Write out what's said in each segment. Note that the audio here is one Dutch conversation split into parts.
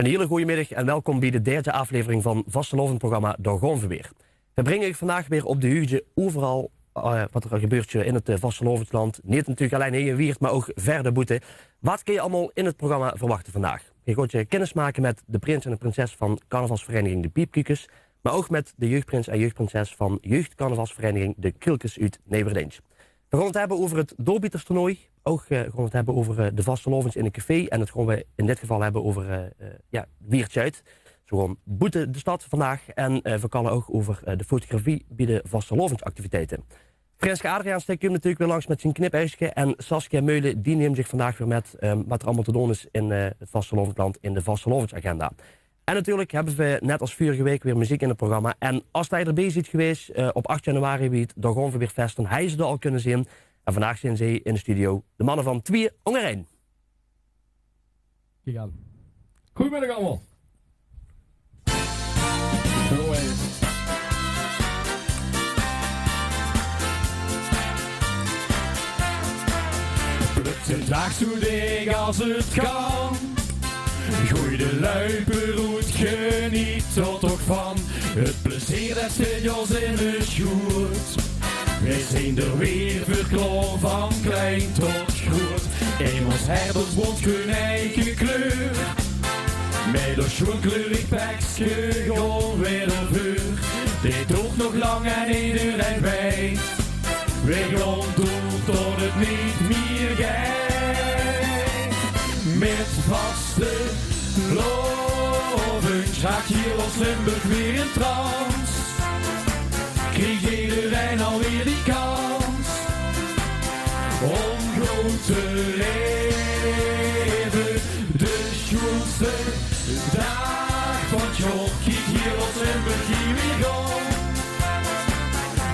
Een hele goede middag en welkom bij de derde aflevering van Vastelovendprogramma Doorgonverweer. We brengen u vandaag weer op de hoogte overal wat er gebeurt in het Vastelovensland. Niet natuurlijk alleen hier in Wiert, maar ook verder boete. Wat kun je allemaal in het programma verwachten vandaag? Je gaat je kennis maken met de prins en de prinses van carnavalsvereniging De Piepkukes, maar ook met de jeugdprins en jeugdprinses van jeugdcarnavalsvereniging De Kilkes uit Nederdeens. We gaan het hebben over het doelbieterstoernooi. Ook gaan we het hebben over de vastelovens in een café. En het gaan we in dit geval hebben over Wiert-Zuid. Zo gewoon boete de stad vandaag. En we kallen ook over de fotografie bij de vastelovensactiviteiten. Franske Adriaan steekt u natuurlijk weer langs met zijn knipijsje. En Saskia Meulen die neemt zich vandaag weer met wat er allemaal te doen is in het vastelovensland in de vastelovensagenda. En natuurlijk hebben we net als vorige week weer muziek in het programma. En als hij erbij zit geweest op 8 januari bij het Doorgonverweer dan hij ze er al kunnen zien. En vandaag zijn ze in de studio de mannen van Twee Ongerijn. Kijk aan. Goedemiddag allemaal. Pluk dag zo dik als het kan. Gooi de luipenroet, geniet er toch van. Het plezier dat zit ons in de schoot. Wij zijn er weer verkloon van klein tot groot. In ons herders woont geen eigen kleur. Met een schoenkleurig pakje gewoon weer op vuur. Dit toch nog lang en iedereen weet. Wij gaan doen tot het niet meer gaat. Met vaste lovens gaat hier ons Limburg weer in trance. Kreeg iedereen alweer die kans om groot te leven. De schoonste dag van het jaar. Kijk hier ons Limburg hier weer gaan.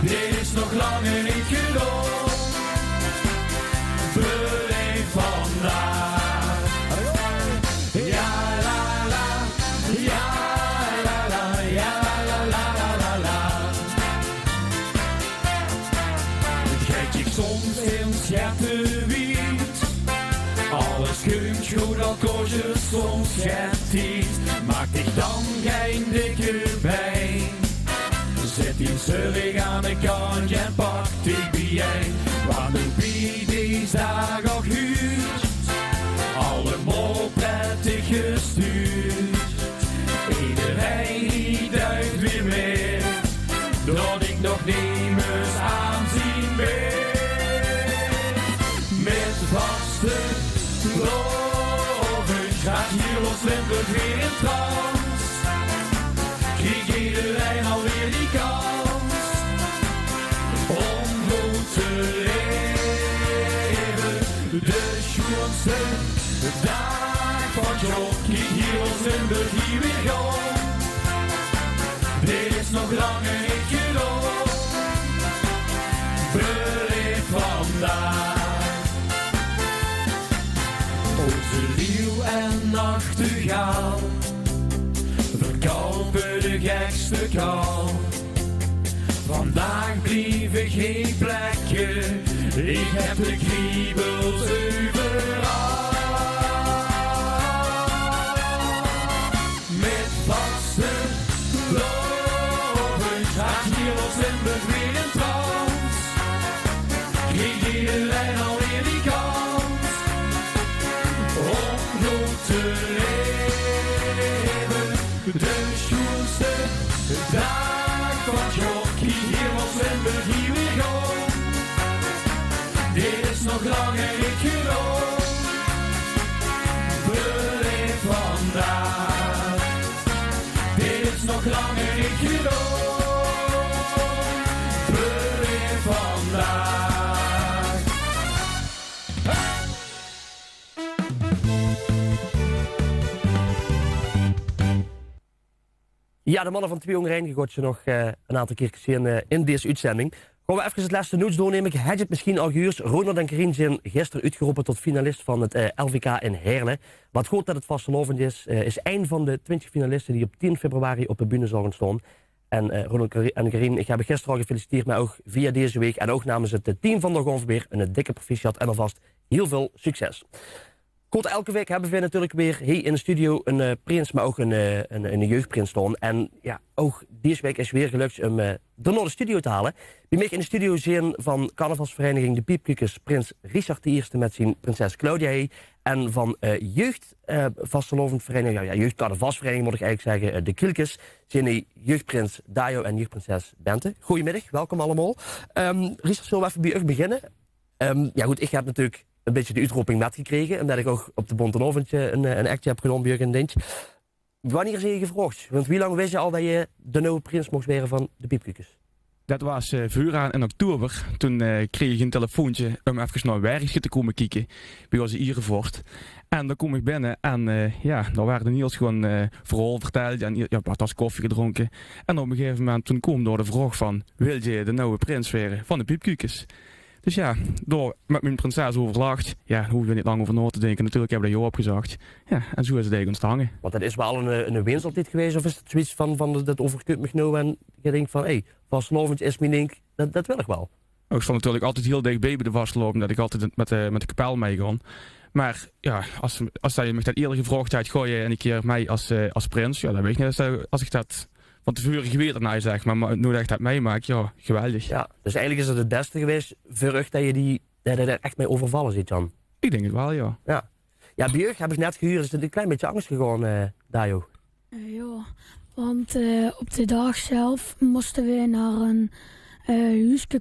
Dit is nog lang en niet gedaan. Beleef vandaag. Ja la la, ja la la, ja la la la la. Kijk ik soms in Schattenwiet. Alles kunt goed al koosje soms Schattiet. Maak dich dan geen dikke pijn. Zet die zullig aan de kant en pak die bijeen. Want de bied is daar ook huurt. Allemaal prettig gestuurd. Iedereen die duikt weer mee. Dat ik nog niet eens aanzien ben. Met vaste lovens gaat hier ons Limburg weer in trance. Krijg iedereen alweer die kans om goed te leven. De schoonste dag van het jaar. Kijk hier ons Limburg hier weer gaan. Dit is nog lang en niet gedaan. Beleef vandaag. Onze leeuw en nachtegaal verkopen de gekste kou. Vandaag blief ik geen plekje, ik heb de kriebels overal. Met vaste lovens gaat hier ons Limburg weer in trance. Kreeg iedereen alweer die kans om goed te leven. De schoonste dag van het jaar. Kijk hier ons Limburg hier weer gaan. Dit is nog lang en niet gedaan. Beleef vandaag. Dit is nog lang en niet gedaan. Beleef vandaag. Ja, de mannen van Twee Ongerijn, je gaat je nog een aantal keer zien in deze uitzending. Gaan we even het laatste nieuws doornemen. Heb je het misschien al gehoord? Ronald en Karin zijn gisteren uitgeroepen tot finalist van het LVK in Heerlen. Wat goed dat het vastelovend is een van de 20 finalisten die op 10 februari op de bühne zullen staan. En Ronald en Karin, ik heb gisteren al gefeliciteerd, maar ook via deze week en ook namens het team van Doorgonverweer een dikke proficiat en alvast heel veel succes. Goed, elke week hebben we natuurlijk weer hier in de studio een prins, maar ook een jeugdprins staan. En ja, ook deze week is weer gelukt om er naar de studio te halen. Bij mij in de studio zijn van carnavalsvereniging De Piepkukes prins Richard I met zijn prinses Claudia. En van vastelovendvereniging, jeugdcarnavalsvereniging moet ik eigenlijk zeggen, De Kielkes, zijn die jeugdprins Dajo en jeugdprinses Bente. Goedemiddag, welkom allemaal. Richard, zullen we even bij u beginnen? Ja goed, ik heb natuurlijk een beetje de uitroeping metgekregen, omdat ik ook op de Bontenoventje een actje heb genomen bij u in Dintje. Wanneer is je gevraagd? Want wie lang wist je al dat je de nieuwe prins mocht worden van de Piepkukes? Dat was vooraan in oktober. Toen kreeg ik een telefoontje om even naar werkje te komen kijken bij onze Ierevort. En dan kom ik binnen en daar waren de Niels gewoon verhaal verteld en een tas koffie gedronken. En op een gegeven moment toen kwam door de vraag van, wil je de nieuwe prins worden van de Piepkukes? Dus ja, door met mijn prinses overlaagd, hoeven we niet lang over na te denken. Natuurlijk hebben we dat opgezegd. Ja, en zo is het eigenlijk ontstaan. Want dat is wel een winst op dit geweest, of is het zoiets van dat overkut me genomen en je denkt van, vastelovend is mijn ding, dat wil ik wel. Ik stond natuurlijk altijd heel dichtbij bij de vastelovend, dat ik altijd met de kapel meegaan. Maar ja, als je me dat eerder gevraagd had, gooi je een keer mij als prins, dan weet ik niet als ik dat van tevoren geweten naar zeg, maar nu dat ik dat meemaak, geweldig. Ja, dus eigenlijk is het beste geweest voor u dat je er echt mee overvallen zit, Jan. Ik denk het wel, ja. Ja, bij u heb ik net gehuurd, is het een klein beetje angst gegaan, Dajo? Ja, want op de dag zelf moesten we naar een huisje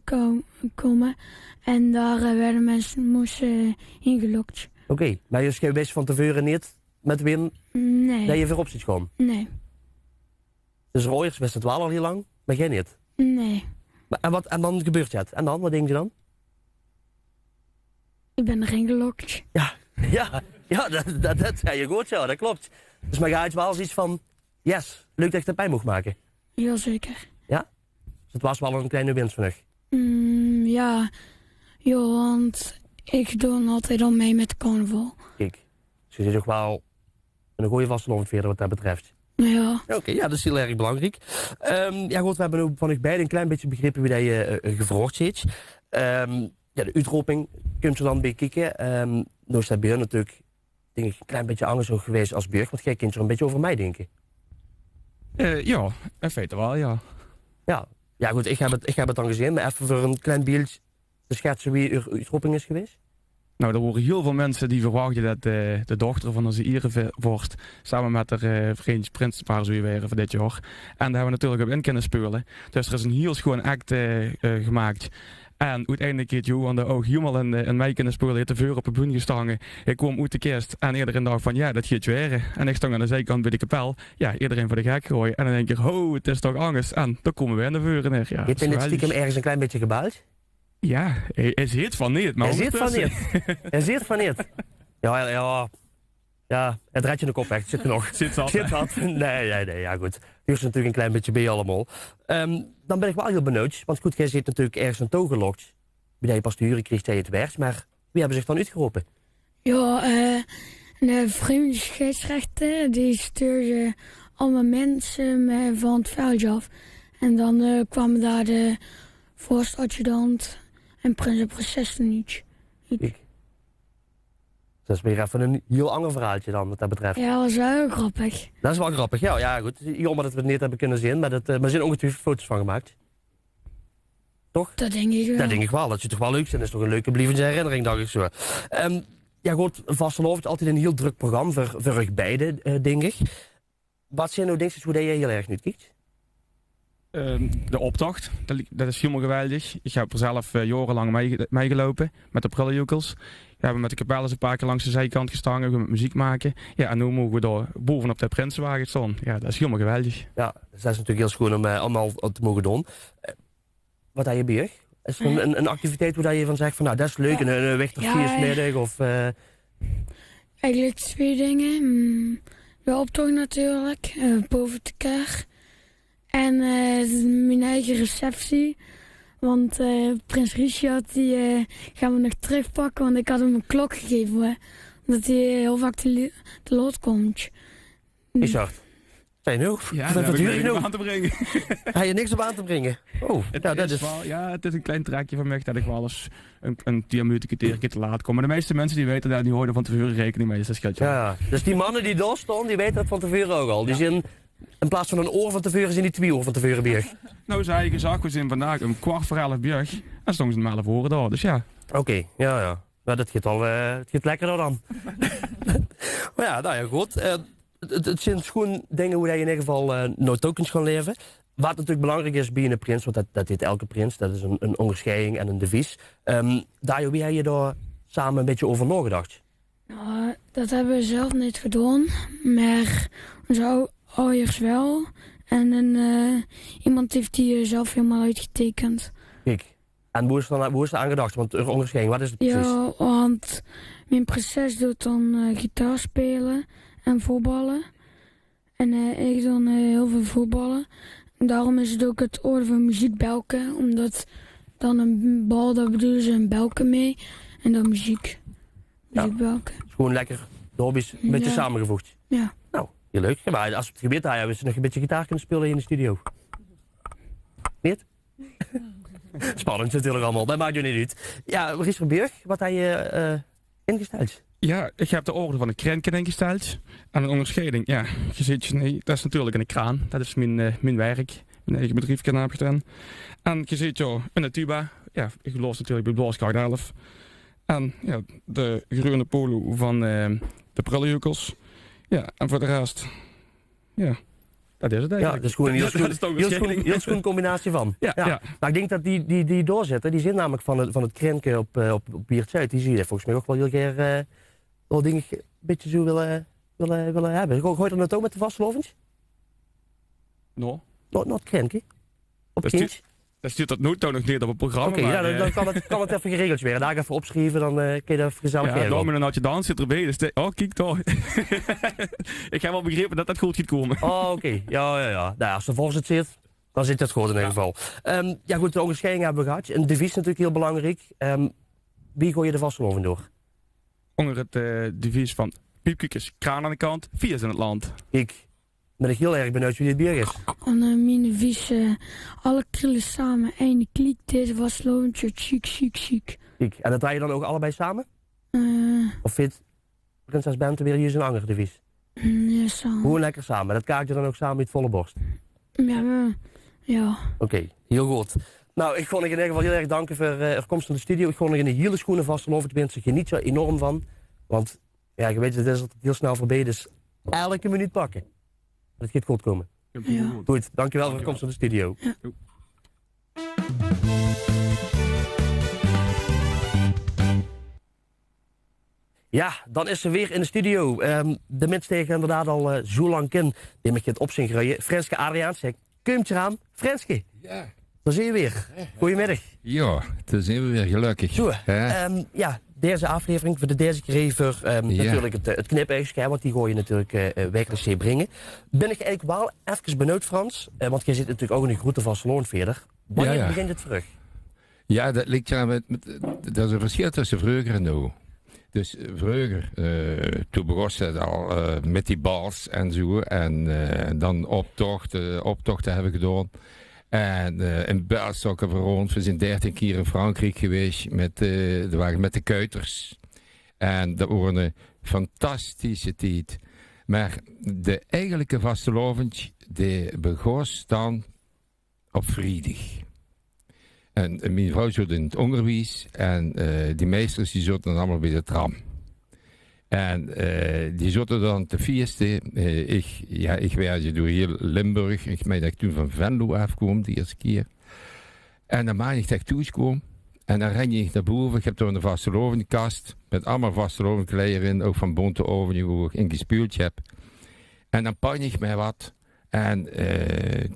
komen en daar werden mensen ingelokt. Oké, maar je wist van tevoren niet met win dat je voorop zit gewoon? Nee. Dus Royers wist het wel al heel lang, maar jij niet? Nee. En dan gebeurt het. En dan, wat denk je dan? Ik ben erin gelokt. Ja, dat zei je goed zo, dat klopt. Dus maar ga je wel zoiets van, yes, leuk dat ik erbij mocht maken. Jazeker. Ja? Dus het was wel een kleine winst van Ja, want ik doe altijd al mee met carnaval. Kijk, dus je zit ook wel een goede vastelovend verder wat dat betreft. Ja. Oké, dat is heel erg belangrijk. Goed, we hebben ook van u beiden een klein beetje begrepen wie dat je gevraagd zit. De uitroeping, kunt je dan bij kijken. Nou is dat bij u natuurlijk, denk ik, een klein beetje anders ook geweest als Burg, want jij kunt er een beetje over mij denken. Ja, in feite wel, ja. Ja goed, ik heb het dan gezien, maar even voor een klein beeld te schetsen wie uw uitroeping is geweest. Nou, er waren heel veel mensen die verwachten dat de dochter van onze Ierevort samen met haar vriendje prinspaar zou weer voor dit jaar. En daar hebben we natuurlijk op in kunnen spelen. Dus er is een heel schoon act gemaakt. En uiteindelijk heeft Johan ook helemaal in mij kunnen spelen. Hij heeft te veel op de bühne gestangen. Ik kwam uit de kist en iedereen dacht van dat gaat weer. En ik stond aan de zijkant bij de kapel. Ja, iedereen voor de gek gooien. En dan denk ik, het is toch angst. En dan komen we in de vuren neer. Ja, je hebt in dit stiekem ergens een klein beetje gebuild? Ja, hij zit van niet. Maar hij zit van niet. Ja, het red je de kop echt. Zit er nog. Zit dat? Nee, ja goed. Nu is het natuurlijk een klein beetje bij allemaal. Dan ben ik wel heel benieuwd. Want goed, jij zit natuurlijk ergens een toon gelokt. Bij je pas te huren kreeg, zei het werkt. Maar wie hebben zich dan uitgeroepen? Ja, een vreemde scheidsrechter die stuurde allemaal mensen van het veldje af. En dan kwamen daar de vorstadjudant en prins en prinses niet. Dat is weer even een heel ander verhaaltje dan wat dat betreft. Ja, dat is wel heel grappig. Dat is wel grappig, ja goed. Jammer dat we het niet hebben kunnen zien, maar er zijn ongetwijfeld foto's van gemaakt. Toch? Dat denk ik wel. Dat denk ik wel, dat is toch wel leuk. Dat is toch een leuke blijvende herinnering, dacht ik zo. Goed, vastelovend altijd een heel druk programma voor u beiden, denk ik. Wat zijn nou dingen hoe dat je heel erg nu kijkt? De optocht, dat is helemaal geweldig. Ik heb er zelf jarenlang meegelopen met de brillenjoekels. We hebben met de kapel eens een paar keer langs de zijkant gestaan, we hebben met muziek maken. Ja, en nu mogen we daar bovenop de prinsenwagen staan. Ja, dat is helemaal geweldig. Ja, dus dat is natuurlijk heel schoon om allemaal te mogen doen. Wat heb je bij? Is er een activiteit waar je van zegt van nou dat is leuk, een wegterviersmiddag of... Eigenlijk twee dingen. De optocht natuurlijk, boven de kar. En mijn eigen receptie. Want prins Richard die gaan we nog terugpakken, want ik had hem een klok gegeven. Omdat hij heel vaak te laat komt. Richard, Zijn nu? Ja, Wat daar heb duur ik je niks nu? op aan te brengen. Ga je niks op aan te brengen? Oh, dat is... Het is een klein trekje van mij dat ik wel eens een 10 minuten een keer te laat kom. Maar de meeste mensen die weten dat, die houden van tevoren rekening mee. Dus dat scheelt je. Ja, dus die mannen die daar staan, die weten dat van tevoren ook al. Die zijn, in plaats van een oor van tevoren, zijn die 2 oor van tevoren bij. Nou, zei ik gezegd, we zijn vandaag om 11:15 bij. En stonden ze om 11 uur daar. Dus ja. Oké, ja. Nou, dat gaat al het gaat lekkerder dan. Maar ja, nou ja, goed. Het zijn gewoon dingen hoe je in ieder geval nooit tokens kan leven. Wat natuurlijk belangrijk is bij een prins, want dat heet elke prins, dat is een onderscheiding en een devies. Dajo, wie heb je daar samen een beetje over nagedacht? Nou, dat hebben we zelf niet gedaan, maar onze ouders wel. En iemand heeft die zelf helemaal uitgetekend. Kijk, en hoe is het aangedacht? Want onderscheiding, wat is het precies? Ja, want mijn prinses doet dan gitaar spelen en voetballen. En ik doe heel veel voetballen. En daarom is het ook het orde van muziekbelken. Omdat dan een bal, daar bedoelen ze een belken mee. En dan muziekbelken. Het is gewoon lekker de hobby's een beetje samengevoegd. Ja. Nou, heel leuk. Ja, maar als we het gebied hebben, is er nog een beetje gitaar kunnen spelen in de studio. Niet? Spannend natuurlijk allemaal, dat maakt je niet uit. Ja, Richard Burg, wat heb je ingesteld? Ja, ik heb de orde van een krenken ingesteld. En een onderscheiding, ja, je ziet, nee, dat is natuurlijk een kraan. Dat is mijn werk, mijn eigen bedrijf heb ik gedaan. En je ziet ja, een tuba, ja, ik los natuurlijk bij Blaaskracht 11. En ja, de groene polo van de prullenjukkels. Ja, en voor de rest, ja, dat is het eigenlijk. Ja, dat is gewoon een heel schoon combinatie van. Ja. Nou, ik denk dat die doorzetten, die zit namelijk van het krenken op Biertje uit. Die zie je volgens mij ook wel heel keer wel dingen een beetje zo willen hebben. Gooi er nou ook met de vastelovens? No. Not krenken? Op Dat kindje? Dat stuurt dat nooit nog neer op het programma. Oké, maar, ja, dan kan het even geregeld worden. Daar even opschrijven, dan kun je dat even gezellig ja, regelen. maar een nachtje dans zit erbij. Dus oh, kijk toch. Ik heb wel begrepen dat dat goed gaat komen. Oh, oké. Ja. Nou, als de voorzitter zit, dan zit het goed in ieder geval. Ja goed, de onderscheiding hebben we gehad. Een devies natuurlijk heel belangrijk. Wie gooi je de vasteloven door? Onder het devies van piepkikjes, kraan aan de kant, vies in het land. Ik ben ik heel erg benieuwd wie dit bier is. En mijn vies, alle krullen samen, einde kliek, deze was loventje, chic. Kijk, en dat draai je dan ook allebei samen? Of vindt prinses Bente weer hier zijn andere devies? Ja, samen. Gewoon lekker samen. Dat kaart je dan ook samen met volle borst? Ja. Oké, heel goed. Nou, ik kon je in ieder geval heel erg danken voor de komst naar de studio. Ik kon nog in de hele schoenen vasteloven te binden. Geniet er enorm van. Want, ja, je weet, het is altijd heel snel voorbij. Dus elke minuut pakken. Dat gaat goed komen. Ja. Goed, dankjewel voor de komst naar de studio. Ja. Ja, dan is ze weer in de studio. De mensen tegen inderdaad al zo lang ken. Die mag je het op zien groeien. Frenske Adriaans, kumt eraan. Frenske, Ja. daar zie je weer. Goedemiddag. Ja, toen zijn we weer gelukkig. Zo, Hè? ja, deze aflevering voor de deze keer voor natuurlijk het knipeigenscherm, want die gooi je natuurlijk wekelijks brengen. Ben ik eigenlijk wel even benieuwd, Frans, want jij zit natuurlijk ook in de grote vasteloon verder. Wanneer begint het terug? Ja, dat ligt ja met er is een verschil tussen vroeger en nu. Dus vroeger, toen begon het al met die bals en zo. En dan optochten hebben we gedaan. En in Belstokken verrond. We zijn 13 keer in Frankrijk geweest met de kuiters. En dat was een fantastische tijd. Maar de eigenlijke vastelovend, die begon dan op vrijdag. En mijn vrouw zat in het onderwijs en die meesters die zaten dan allemaal bij de tram. En die zaten dan te feesten. Ik werkte door heel Limburg. Ik meen dat ik toen van Venlo afkwam, de eerste keer. En dan maak ik thuis kwam. En dan ren ik naar boven. Ik heb daar een vastelovenkast met allemaal vastelovenkleieren in. Ook van Bonte-Oven, waar ik een gespeeld heb. En dan pak ik mij wat. En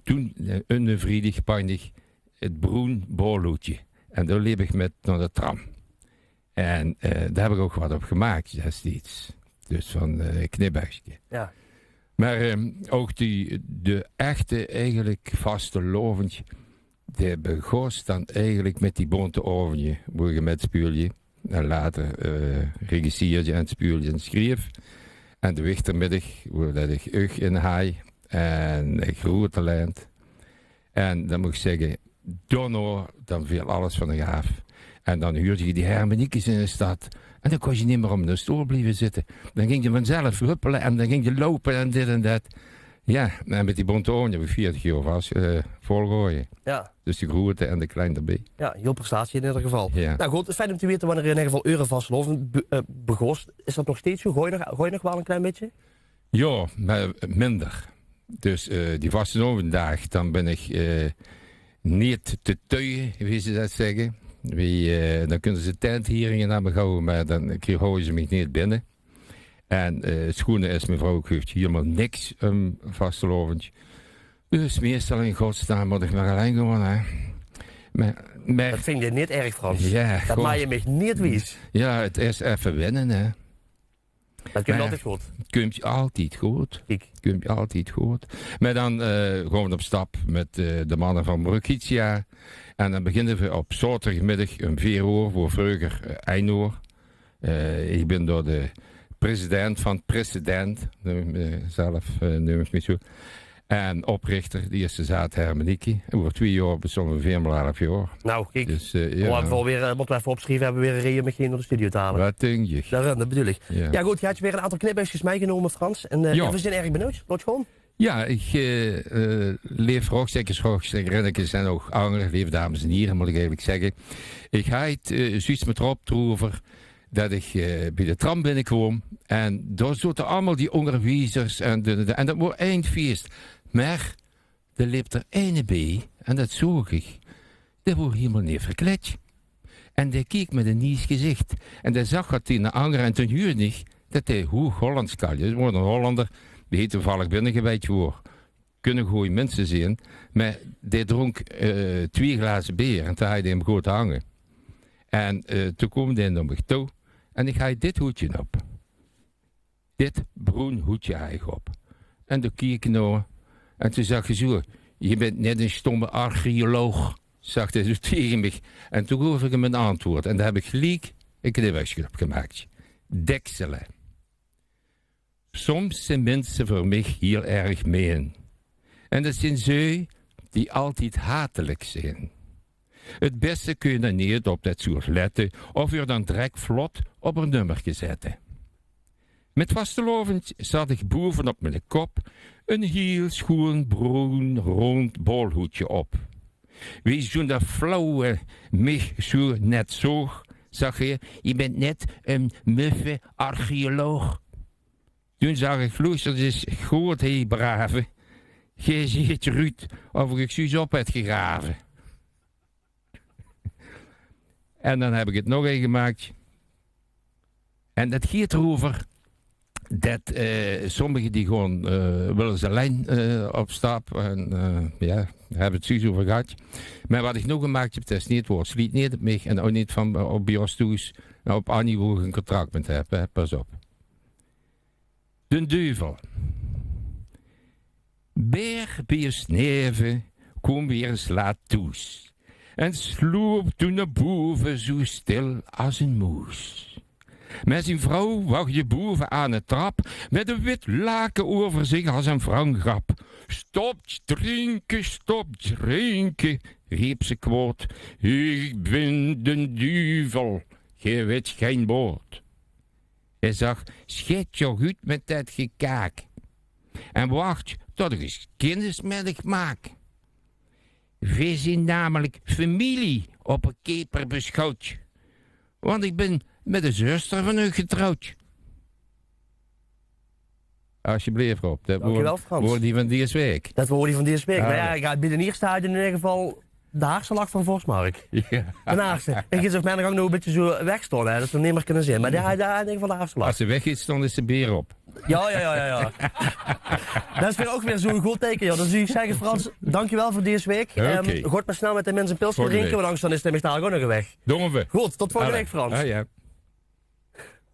toen, een vrijdag, pak ik het bruin bollootje. En daar liep ik met naar de tram. En daar heb ik ook wat op gemaakt destijds. Dus van knipbergje. Ja. Maar ook de echte eigenlijk vastelovend, die begon dan eigenlijk met die bonte ovenje. Waar je met spuulje. En later regisseerde en spuulje en schreef. En de wichtermiddag, waar dat ik in haai. En een groot talent. En dan moet ik zeggen, Donno, dan viel alles van de gaaf. En dan huurde je die harmoniekjes in de stad. En dan kon je niet meer om de stoel blijven zitten. Dan ging je vanzelf huppelen en dan ging je lopen en dit en dat. Ja, en met die bontoon heb ik 40 jaar vast volgooien. Ja. Dus de grote en de klein erbij. Ja, heel prestatie in ieder geval. Ja. Nou goed, fijn om te weten wanneer in ieder geval Eurenvasteloven begost. Is dat nog steeds zo? Gooi je nog wel een klein beetje? Ja, maar minder. Dus die vastelovendag, dan ben ik niet te tuien, wie ze dat zeggen. Dan kunnen ze tenthieringen naar me houden, maar dan houden ze me niet binnen. En schoenen is mijn vrouw geeft helemaal niks vastelovend. Dus meestal in godsnaam moet ik maar alleen gewoon, hè. Maar Dat vind je niet erg, Frans. ja, Dat gewoon- maak je me niet wies. ja, het is even wennen, hè. Dat kun je Maar- altijd goed. Kun je altijd goed. Kijk. Kun je altijd goed. Maar dan gaan we op stap met de mannen van Brukitia. En dan beginnen we op zaterdagmiddag om 4 uur voor vroeger 1 uur. Ik ben door de president van het president, noem ik me zo. En oprichter, die is de zaad Hermenieke. En over 2 jaar bestonden we 4,5 jaar. Nou, kijk. Dus Moeten we even opschrijven, hebben we weer een reden met geen door de studio te halen. wat denk je? Dat bedoel ik. Ja. Ja goed, je had je weer een aantal knipbeestjes meegenomen, Frans. En Ja. we zijn erg benieuwd. Loopt gewoon. Ja, ik leef rookstekkers en ook angler, lieve dames en heren, moet ik eigenlijk zeggen. Ik ga het zoiets met Rob Troever dat ik bij de tram binnenkwam en daar zaten allemaal die onderwijzers en dat wordt eindfeest. Maar er liep er ene bij en dat zag ik. Dat wordt helemaal niet verklet. En die keek met een nies gezicht. En die zag dat hij naar anger en toen huurde ik dat hij hoe Hollands kan. Je wordt een Hollander, die heet toevallig binnengewijd voor. Kunnen goeie mensen zien. Maar die dronk 2 glazen bier en toen had hij hem goed hangen. En toen kwam hij naar me toe en ik ga dit hoedje op. Dit bruin hoedje eigenlijk op. En toen keek ik naar en toen zag je zo, je bent net een stomme archeoloog, zag hij zo tegen me. En toen gaf ik hem een antwoord en daar heb ik gelijk een knipbeestje op gemaakt. Dekselen. Soms zijn mensen voor mij heel erg meen. En dat zijn ze die altijd hatelijk zijn. Het beste kun je dan niet op dat soort letten of je dan direct vlot op een nummertje zetten. Met vastelovend zat ik bovenop mijn kop een heel schoon bruin rond bolhoedje op. Wie zo'n dat flauwe mich zo net zoog, zag je bent net een muffe archeoloog. Toen zag ik vloeisters goed, hé brave. Gij ziet Ruud of ik zoiets op heb gegraven. En dan heb ik het nog een gemaakt. En dat gaat erover dat sommigen die gewoon willen ze lijn op stap. En ja, hebben het zoiets over gehad. Maar wat ik nog gemaakt heb, dat is niet het woord. Sliet niet op mij en ook niet van op Bios Toes. Op Annie hoe ik een contract met heb. Hè. Pas op. De duivel. Beer bij sneven kom weer eens laat toes. En sloop toen naar boven zo stil als een moes. Met zijn vrouw wacht je boven aan de trap, met een wit laken over zich als een wranggap. Stop drinken, riep ze kwaad. Ik ben de duivel, gij weet geen woord. Hij zag, schet je goed met dat gekaak. En wacht tot ik eens kennis met ik maak. We zijn namelijk familie op een keperbeschouwt. Want ik ben met de zuster van u getrouwd. Alsjeblieft, Rob. Dat Dankjewel, Frans. wordt die van deze week. Dat hoorde je van deze week. Ja. Maar ja, ik ga binnen hier staan in ieder geval de Haagse van Forsmark. Ja. De Haagse. Ik ga op mijn gang nog een beetje zo wegstaan, hè, dat ze niet meer kunnen zien. Maar daar in ieder geval de Haagse Als ze weg is, dan is de beer op. Ja. Dat is weer ook weer zo'n goed teken, joh. Dan zou ik zeggen, Frans, dankjewel voor deze week. Oké. Goed maar snel met de mensen een pilsje Volgende drinken, week. want anders dan is het metaal gewoon nog weg. Doen we. Goed, tot volgende week, Frans. Ah, ja.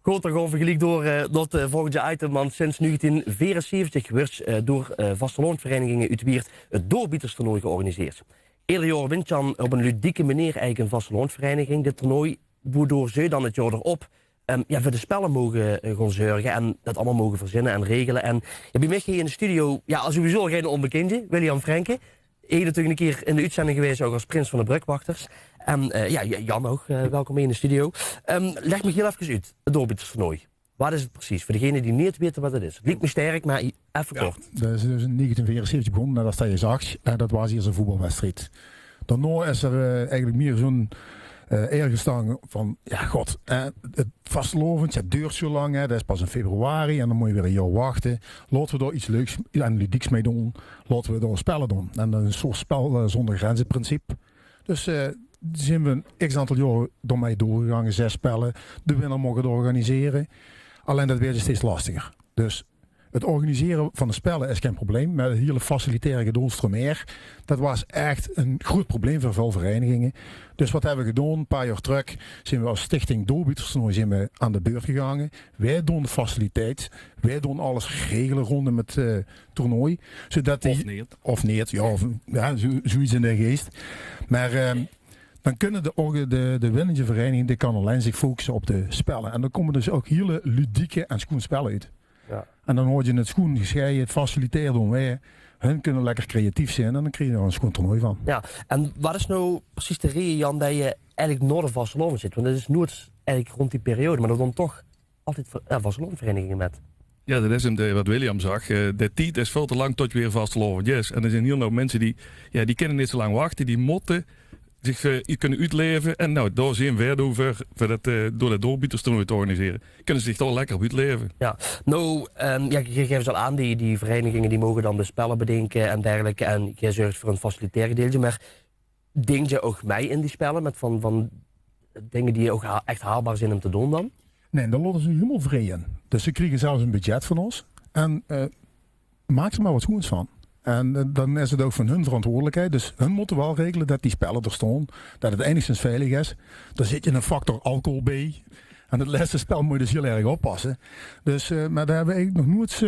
Goed, dan gaan we gelijk door tot het volgende item. Want sinds 1974 werd door vasteloonverenigingen uit Wiert het doorbieterstoernooi georganiseerd. Ieder jaar wint Jan op een ludieke manier eigenlijk een vasteloonvereniging dit toernooi, waardoor ze dan het jaar erop voor de spellen mogen gewoon zorgen en dat allemaal mogen verzinnen en regelen. En bij mij in de studio, als sowieso geen onbekendje, William Frenke. Eén natuurlijk een keer in de uitzending geweest, ook als prins van de Brugwachters. En Jan ook, welkom mee in de studio. Leg me heel even uit, het doorbieterstoernooi. Wat is het precies? Voor degenen die niet weten wat het is. Het liep me sterk, maar even kort. Dat is dus in 1974 begonnen, net als dat je zag. Dat was hier zo'n voetbalwedstrijd. Daarna is er eigenlijk meer zo'n eergestaan van, het vastelovend, het duurt zo lang, dat is pas in februari en dan moet je weer een jaar wachten. Laten we daar iets leuks en ludieks mee doen. Laten we daar spellen doen. En dat is een soort spel zonder grenzen principe. Dus zijn we een x-aantal jaar door mij doorgegaan, 6 spellen. De winnaar mogen het organiseren. Alleen dat werd steeds lastiger. Dus het organiseren van de spellen is geen probleem. Maar het hele facilitaire gedoolstromeer, dat was echt een groot probleem voor veel verenigingen. Dus wat hebben we gedaan? Een paar jaar terug zijn we als stichting Doorbieterstoernooi aan de beurt gegaan. Wij doen de faciliteit. Wij doen alles regelen rondom het toernooi. Zodat of niet. Zoiets in de geest. Maar dan kunnen de winnende vereniging, die kan alleen zich focussen op de spellen. En dan komen dus ook hele ludieke en schoon spellen uit. Ja. En dan hoor je het schoen gescheiden, het faciliteren doen wij. Hun kunnen lekker creatief zijn en dan krijg je er een schoon toernooi van. Ja, en wat is nou precies de reden, Jan, dat je eigenlijk nooit een vastelovend zit? Want dat is nooit eigenlijk rond die periode, maar dat dan toch altijd vastelovendverenigingen met. Ja, dat is hem wat William zag. De tijd is veel te lang tot je weer vastelovend is. En er zijn heel veel mensen die kunnen niet zo lang wachten, die moeten zich kunnen uitleven. En nou, daar zijn we door door de doorbieterstoernooi te organiseren. Kunnen ze zich toch lekker op uitleven. Ja, nou, je geeft al aan, die verenigingen die mogen dan de spellen bedenken en dergelijke. En je zorgt voor een facilitair gedeelte. Maar denk je ook mee in die spellen met van dingen die ook echt haalbaar zijn om te doen dan? Nee, daar laten ze helemaal vrij in. Dus ze krijgen zelfs een budget van ons. En maak er maar wat goeds van. En dan is het ook van hun verantwoordelijkheid. Dus hun moeten wel regelen dat die spellen er staan. Dat het enigszins veilig is. Daar zit je een factor alcohol bij. En het laatste spel moet je dus heel erg oppassen. Dus, maar daar hebben we eigenlijk nog nooit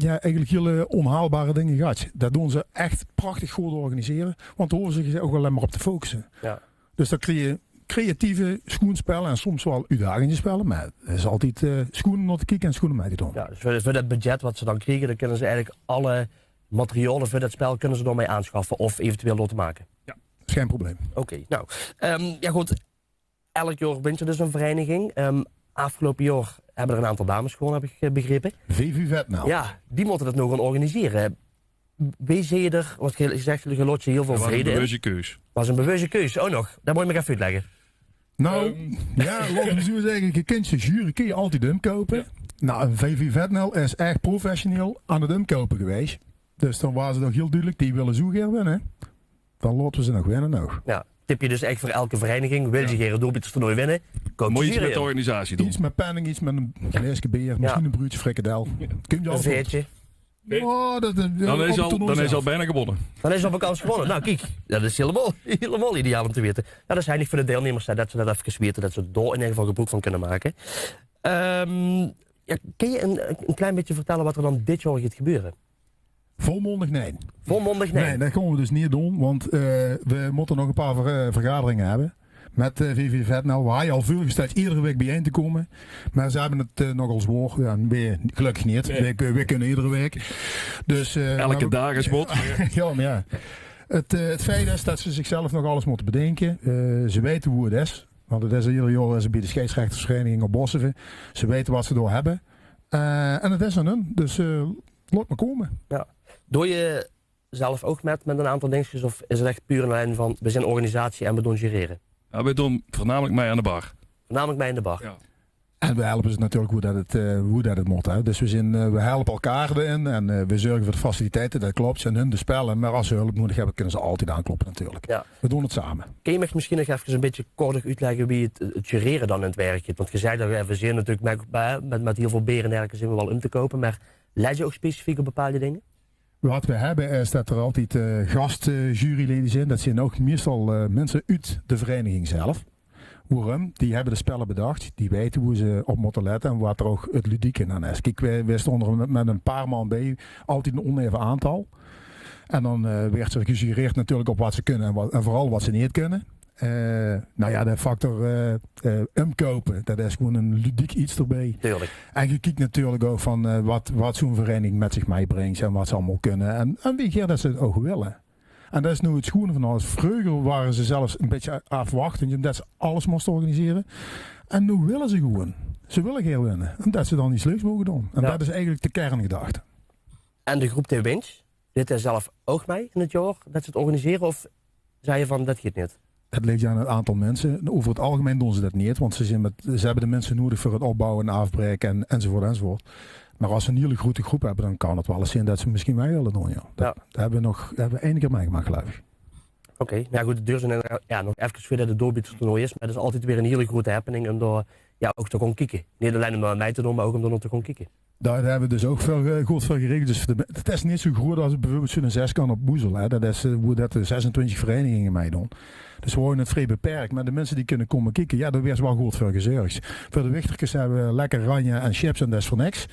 eigenlijk hele onhaalbare dingen gehad. Dat doen ze echt prachtig goed organiseren. Want daar hoeven ze zich ook alleen maar op te focussen. Ja. Dus dan creëer je creatieve schoenspellen en soms wel uitdagende spellen. Maar het is altijd schoenen naar te kijken en schoenen mee te doen. Ja, dus voor dat budget wat ze dan krijgen, dan kunnen ze eigenlijk alle materialen voor dat spel kunnen ze door mee aanschaffen of eventueel door te maken. Ja, dat is geen probleem. Oké, nou. Goed. Elk jaar bent je dus een vereniging. Afgelopen jaar hebben er een aantal dames gewonnen, heb ik begrepen. VV Vetnel. Ja, die moeten dat nog gaan organiseren. Wie zie je er, wat je zegt, je lot je heel veel vrede in. Dat was een bewuste keus. Was een bewuste keus, ook nog. Dat moet je me even uitleggen. Nou, laten we zo zeggen, je kunt je jury kun je altijd umkopen. Ja. Nou, een VV Vetnel is echt professioneel aan het umkopen geweest. Dus dan waren ze nog heel duidelijk, die willen zo gaan winnen. Dan laten we ze nog winnen nog. Ja, tip je dus echt voor elke vereniging, wil je geen doorbieterstoernooi winnen, moet je iets met de organisatie doen. Iets met penning, iets met een glaasje beer, misschien een broertje frikadel. Kun je een veertje. Oh, dan is al bijna gewonnen. Dan is al op kans gewonnen. Nou kijk, dat is helemaal ideaal om te weten. Nou, dat is eigenlijk voor de deelnemers dat ze dat even weten, dat ze er in ieder geval gebruik van kunnen maken. Kun je een klein beetje vertellen wat er dan dit jaar gaat gebeuren? Volmondig nee. Volmondig nee? Nee, dat gaan we dus niet doen, want we moeten nog een paar vergaderingen hebben. Met VV Vetnel, waar je al veel gesteld iedere week bijeen te komen. Maar ze hebben het nogal zwaar. Ja, gelukkig niet. Nee. We kunnen iedere week. Dus, elke dag is wat. Ja, maar ja. Het feit is dat ze zichzelf nog alles moeten bedenken. Ze weten hoe het is. Want het is ieder jaar bij de scheidsrechtersvereniging op Bosseve. Ze weten wat ze door hebben. En het is aan hun. Dus laat maar komen. Ja. Doe je zelf ook met een aantal dingetjes? Of is het echt puur een lijn van we zijn een organisatie en we doen gereren? Ja, wij doen voornamelijk mij aan de bar. Voornamelijk mij in de bar. Ja. En we helpen ze natuurlijk hoe dat het moet. Hè. Dus we helpen elkaar erin en we zorgen voor de faciliteiten, dat klopt. En hun de spellen, maar als ze hulp nodig hebben, kunnen ze altijd aankloppen natuurlijk. Ja. We doen het samen. Kun je me misschien nog even een beetje kortig uitleggen wie het gereren dan in het werk zit? Want je zei dat we zijn natuurlijk met heel veel beren en dergelijke zijn we wel om te kopen, maar leid je ook specifiek op bepaalde dingen? Wat we hebben is dat er altijd gastjuryleden zijn. Dat zijn ook meestal mensen uit de vereniging zelf. Waarom? Die hebben de spellen bedacht. Die weten hoe ze op moeten letten en wat er ook het ludieke aan is. Kijk, wij stonden er met een paar man bij. Altijd een oneven aantal. En dan werd er gejureerd natuurlijk op wat ze kunnen en vooral wat ze niet kunnen. Nou ja, de factor omkopen, dat is gewoon een ludiek iets erbij. Tuurlijk. En je kijkt natuurlijk ook van wat zo'n vereniging met zich meebrengt en wat ze allemaal kunnen. En wie keer dat ze het ook willen. En dat is nu het schoenen van alles. Vroeger waren ze zelfs een beetje afwachtend, dat ze alles moesten organiseren. En nu willen ze gewoon. Ze willen geen winnen. En dat ze dan iets leuks mogen doen. En dat is eigenlijk de kerngedachte. En de groep T Winch, zit er zelf ook mee in het jaar dat ze het organiseren? Of zei je van, dat gaat niet? Het ligt aan het aantal mensen. Over het algemeen doen ze dat niet. Want ze hebben de mensen nodig voor het opbouwen en afbreken enzovoort. Maar als ze een hele grote groep hebben, dan kan het wel eens zijn dat ze misschien mee willen doen. Ja. Dat hebben we één keer meegemaakt, geloof ik. Oké, nou goed, de deur zijn nog even verder de doorbiedstoernooi is. Maar dat is altijd weer een hele grote happening om daar ook te gaan kijken. Niet alleen om mij te doen, maar ook om er nog te gaan kijken. Daar hebben we dus ook veel goed voor geregeld. Dus het is niet zo groot als bijvoorbeeld zo'n 6 kan op Boezel. Hè. Dat is hoe dat de 26 verenigingen meedoen. Dus we worden het vrij beperkt. Maar de mensen die kunnen komen kijken, ja, daar werd wel goed voor gezorgd. Voor de wichtertjes hebben we lekker ranje en chips en dat is voor niks.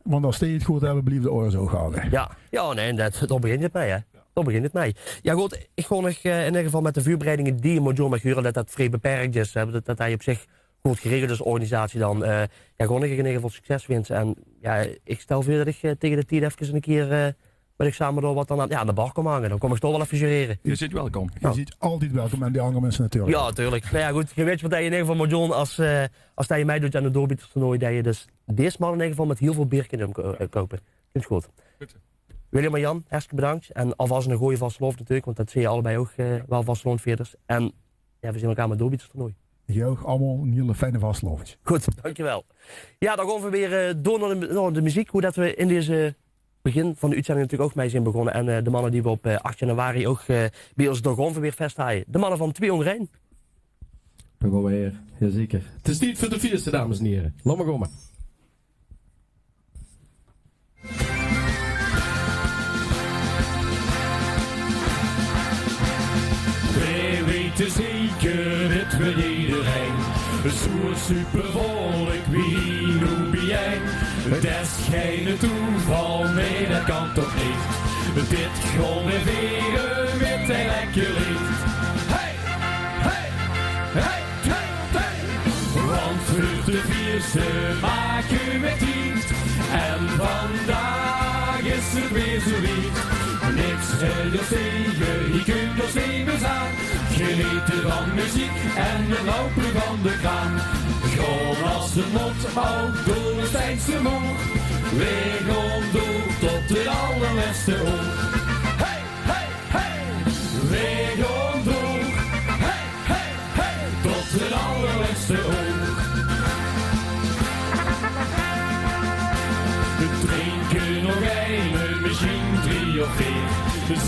Want als die het goed hebben, blijven de oren zo houden. Ja, nee, daar begint het mee, hè. Daar begint het mee. Ja goed, ik ga nog in ieder geval met de vuurbereidingen die je moet doen met Guren, dat vrij beperkt is. Dat hij op zich goed geregeld is, de organisatie dan. Gewoon ik in ieder geval succes wensen. En ja, ik stel voor dat ik tegen de tijd even een keer met ik samen door wat dan aan de bar kom hangen. Dan kom ik toch wel even jureren. Je zit welkom. Je zit altijd welkom en die andere mensen natuurlijk. Ja, natuurlijk. Nou ja, goed. Je weet wat je in ieder geval moet doen als je mij doet aan de doorbiedstoernooi. Dat je dus deze man in ieder geval met heel veel bier kunt kopen. Vind je goed. William en Jan, hartstikke bedankt. En alvast een goede vastelof natuurlijk, want dat zie je allebei ook wel vasteloonveerders. En ja, we zien elkaar met doorbiedstoernooi. Je ook allemaal een hele fijne vastelovens. Goed, dankjewel. Ja, dan gaan we weer door naar de muziek. Hoe dat we in deze begin van de uitzending natuurlijk ook mee zijn begonnen. En de mannen die we op 8 januari ook bij ons door weer festhaaien. De mannen van 2 onder 1. Dan gaan we weer, jazeker. Het is niet voor de vierste, dames en heren. Laat maar komen. Wij weten zeker dat we iedereen zo supervolk wie nu ben jij. Het is geen toeval, nee dat kan toch niet. Dit gewoon weer met een lekker lied. Hey, hey, hey, hey, hey. Want voor de vierste maken we dienst. En vandaag is het weer zoiets. Niks helemaal tegen, je kunt nog steeds aan. Genieten van muziek en het lopen van de kraan. Gewoon als de mond ook door de stijnste moog. Weer gewoon door tot de allerlaatste oog. Hey, hey, hey, weer gewoon door. Hey, hey, hey, tot de allerlaatste oog. We drinken nog een, misschien 3 of 4.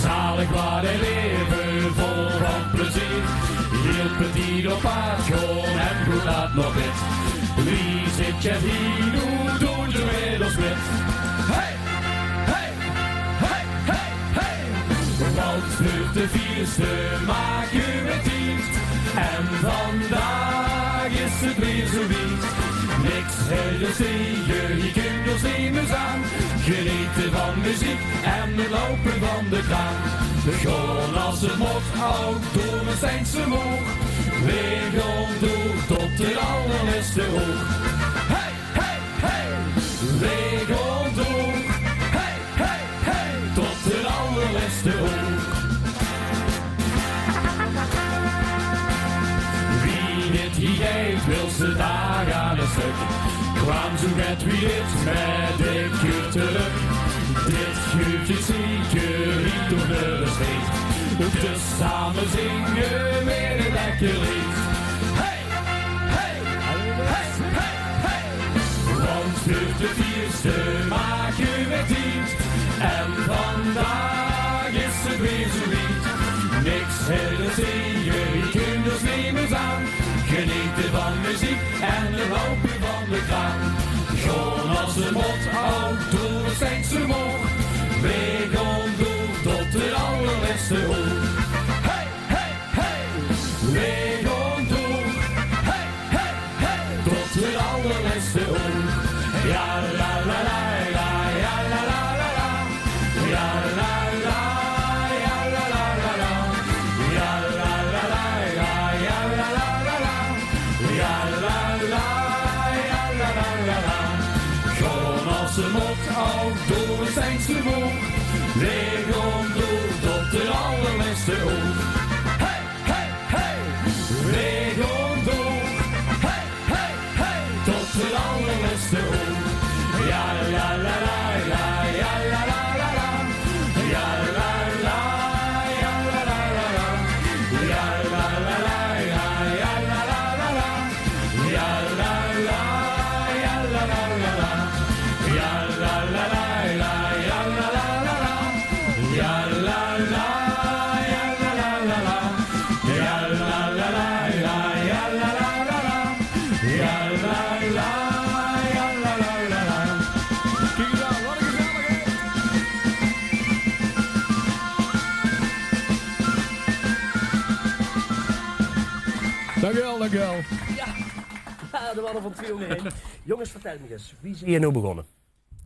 Zalig waar hij leven, vol van plezier. Heel petit op paard, gewoon en goed laat nog wit. Wie zit je hier, nu doen de wereld met. Hey, hey, hey, hey, hey. Want voor de vierste maken we dienst. En vandaag is het weer zoiets. Niks helemaal tegen, je kunt nog steeds aan. Genieten van muziek en het lopen van de kraan. Gewoon als het mocht, ook door het stijnste moog. Weer gewoon door tot de allerlaatste oog. Hey, hey, hey, weer gewoon door. Hey, hey, hey, tot de allerlaatste oog. Wie dit hier heeft, wil ze daar aan een stuk. Kwam zo net wie dit met de kuur terug. Dit geeft je zeker niet door de steek. Dus samen zingen weer een lekker lied. Hey, hey, hey, hey, hey. Want voor de vierste maken we dienst. En vandaag is het weer zoiets. Niks helemaal tegen, je kunt dus nemen aan. Genieten van muziek en de lopen van de kraan. Gewoon als de mot ook door het stijnste moog. Weer gewoon door tot de allerlaatste oog. Hey, hey, hey, weer gewoon door. Hey, hey, hey, tot de allerlaatste oog. Ja, la, la, la, la, ja, la, la, la, la. Ja, la, la, ja, la, la, la, la. Ja, la, la, la, la, Wij gaan door tot de allerlaatste oog. Hey, hey, hey. Wij gaan door. Hey, hey, hey. Tot de allerlaatste oog. Ja, la, la, la, la, ja, la, la, la, la. Ja, la, la, ja, la, la, la, la. Ja, la, la, la, ja, ja, la, la, la, la. Ja, la, la, ja, la, la, la, la. Ja, la, la, la, la, ja, la, la, la, la. Ja, la, la, ja, la, la, la, la. Ja, la, la, la, la, ja, la, la, la, la. Ja, la, la, ja, la, la, la, la. Kijk eens aan, wat een gezelligheid. Dankjewel. Ja, er waren van 2 jongen heen. Jongens, vertel me eens, wie zijn je nou begonnen?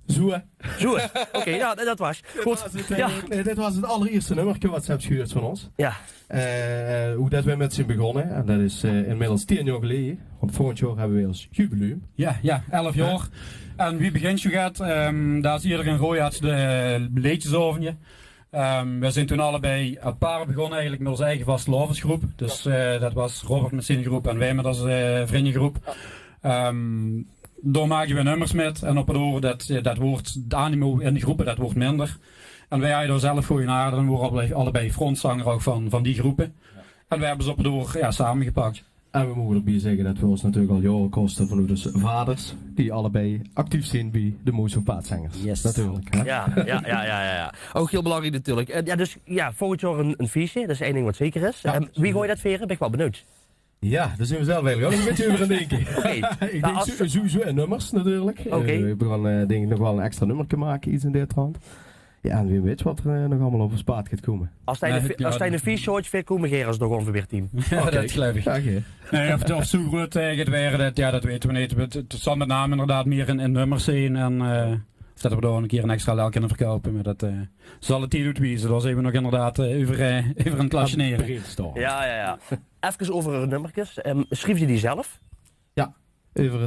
Zoe. Zo, oké, ja, dat was. Goed. Ja. Dit was het allereerste nummertje wat ze hebben gehuurd van ons. Ja. Hoe dat we met z'n begonnen. En dat is inmiddels 10 jaar geleden. Want volgend jaar hebben we weer ons jubileum. Ja, 11 jaar. En wie begint zo gaat, daar is iedereen rooi had de leedjes over je. We zijn toen allebei apart begonnen eigenlijk met onze eigen vastelovensgroep. Dus dat was Robert met zijn groep en wij met onze vriendengroep. Daar maakten we nummers met en op het oor dat wordt het animo in die groepen dat wordt minder. En wij hadden er zelf goeie aarde en we worden allebei frontzanger ook van die groepen. En wij hebben ze op het oor samengepakt. En we mogen erbij zeggen dat we ons natuurlijk al jaren kosten van onze vaders. Die allebei actief zijn bij de Moes of Paatzangers. Yes. Natuurlijk. Hè? Ja. Ook heel belangrijk natuurlijk. Dus volgend jaar een feestje, dat is één ding wat zeker is. Ja. Wie gooi je dat veren? Ben ik wel benieuwd. Ja, daar zijn we zelf eigenlijk ook een beetje over aan denken. Okay. Ik denk sowieso in nummers natuurlijk. We gaan denk ik nog wel een extra nummer maken, iets in dit trant. Ja, en wie weet wat er nog allemaal over spaat gaat komen. Als hij een feestje hoort, veel komen geren als het nog ongeveer team. Ja, dat geloof ik. Nee, of zo goed het waren, dat weten we niet. Het zal met name inderdaad meer in nummers zijn en of dat we daar een keer een extra lel kunnen verkopen. Maar dat zal het hier uitwijzen. Daar zijn we nog inderdaad over een klasje neer. Ja. Even over de nummertjes. Schreef je die zelf? Ja. Over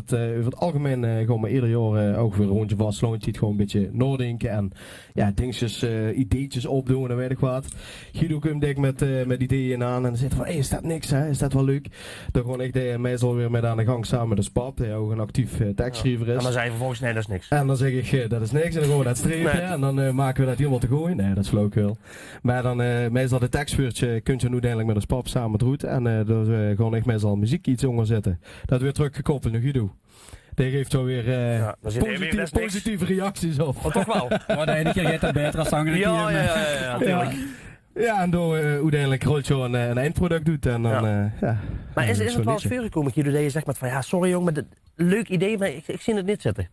het algemeen gaan we ieder jaar ook weer een rondje van Sloantje gewoon een beetje nadenken en ja, dingetjes, ideetjes opdoen en weet ik wat. Guido komt dik met ideeën aan en dan zit van, is dat niks, hè? Is dat wel leuk? Dan gewoon ik meestal weer met aan de gang samen met de Spap, die ook een actief tekstschrijver is. En dan zei je vervolgens, nee, dat is niks. En dan zeg ik, dat is niks en dan gaan we dat strepen en dan maken we dat helemaal te gooien. Nee, dat is flauwekul. Maar dan meestal de tekstvuurtje kun je nu uiteindelijk met de Spap samen het roet en dan gewoon ik meestal muziek iets onder zetten. Dat weer teruggekoppeld naar Guido. Die geeft zo weer positieve reacties op. Oh, toch wel? Maar de ene keer gaat dat beter als zanger. Ja, natuurlijk. Ja, en door uiteindelijk rolt je een eindproduct doet. En dan, maar is het wel eens voorgekomen, Guido, dat je zegt met van ja, sorry jong, met een leuk idee, maar ik zie het niet zitten?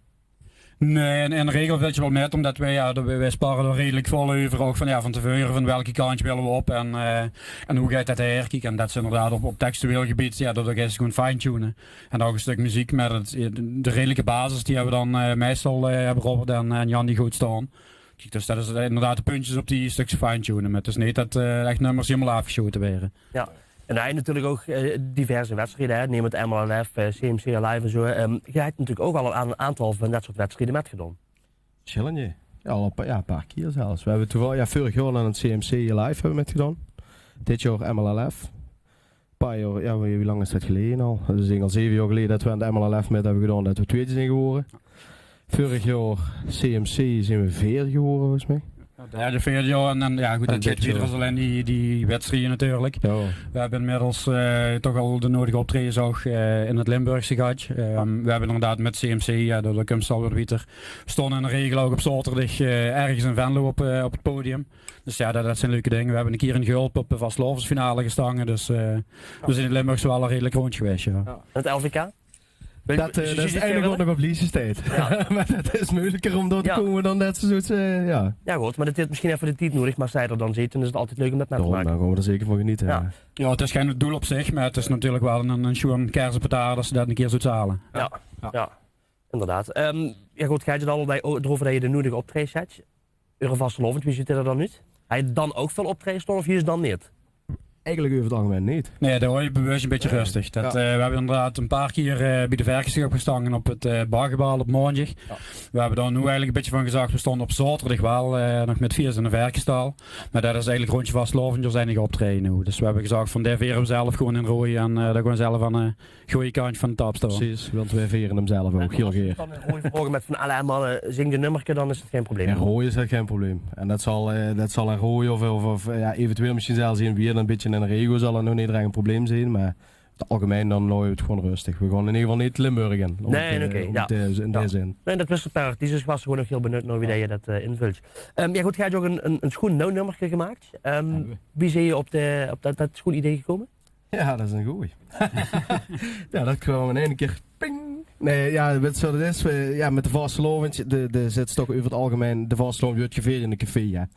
Nee, in de regel weet je wel met, omdat wij sparen er redelijk vol over, ook van tevoren, van welke kantje willen we op en hoe gaat dat herkijken. En dat is inderdaad op textueel gebied, dat ga je gewoon fine-tunen. En ook een stuk muziek met de redelijke basis, die hebben we dan meestal hebben Robert en Jan die goed staan. Kijk, dus dat is inderdaad de puntjes op die stukjes fine-tunen. Maar het is niet dat echt nummers helemaal afgeschoten werden. Ja. En hij natuurlijk ook diverse wedstrijden, hè. Neem het MLNF, CMC Live en zo. Je hebt natuurlijk ook al een aantal van dat soort wedstrijden met gedaan. Chilletje. Ja, al een paar keer zelfs. We hebben toevallig vorig jaar aan het CMC Live hebben met gedaan. Dit jaar MLNF. Een paar jaar, wie lang is dat geleden al? Dat is al 7 jaar geleden dat we aan de MLNF met hebben gedaan, dat we tweetjes zijn geworden. Vorig jaar CMC zijn we 4 geworden volgens mij. Ja, de 4 jaar en dan, ja goed, dat zit weer als alleen die wedstrijden natuurlijk. Ja. We hebben inmiddels toch al de nodige optredens ook in het Limburgse gehad. We hebben inderdaad met CMC, door de Kumstal Wieter, stonden in de regel ook op zaterdag ergens in Venlo op het podium. Dus ja, dat zijn leuke dingen. We hebben een keer in Gulp op de vastlovensfinale gestangen, dus we zijn in het Limburgse wel een redelijk rond geweest. Ja. Het LVK? Dat is eigenlijk ook nog op Liesje steeds. Ja. Maar dat is moeilijker om door te komen dan dat soort. Ja goed, maar dat heeft misschien even de tijd nodig. Maar als zij er dan zitten, is het altijd leuk om dat met te maken. Dan gaan we er zeker van genieten. Ja, het is geen doel op zich, maar het is natuurlijk wel een schoen kersenpetaar als ze dat een keer zoet halen. Ja, inderdaad. Ja goed, ga je het al erover dat je de nodige optredens hebt? Vastelovend, wie zit er dan niet? Hij dan ook veel optredens of je is dan niet? eigenlijk over het algemeen niet. Nee, de hooibeurs is een beetje rustig. We hebben inderdaad een paar keer bij de verkenschap gestaan op het bargebal op maandag. Ja. We hebben daar nu eigenlijk een beetje van gezegd, we stonden op zaterdag wel nog met 4 in de verkenstal. Maar dat is eigenlijk rondje vastlovend, er zijn niet optreden nu. Dus we hebben gezegd van daar veren we zelf gewoon in rooien en daar gewoon zelf aan een goede kantje van de tap staan. Precies, want wij veren hem zelf ook heel geer. Als je vervolgens met van alle mannen zing de nummerke, dan is het geen probleem. En rooien is dat geen probleem. En dat zal een rooien of eventueel misschien zelfs in weer een beetje in een rego zal er nog niet een probleem zijn, maar het algemeen dan looien we het gewoon rustig. We gaan in ieder geval niet Limburg in. Nee, oké. In deze zin. Nee, dat wist het per. Die was gewoon nog heel benieuwd naar wie je dat invult. Ja goed, jij hebt ook een schoen nummerke gemaakt. Wie zie je op dat schoen idee gekomen? Ja, dat is een goeie. Ja, dat kwam in één keer. Ping. Nee, ja, weet je wat het is? Met de vastelovend, de zit toch over het algemeen, de vastelovend wordt geveerd in een café, ja.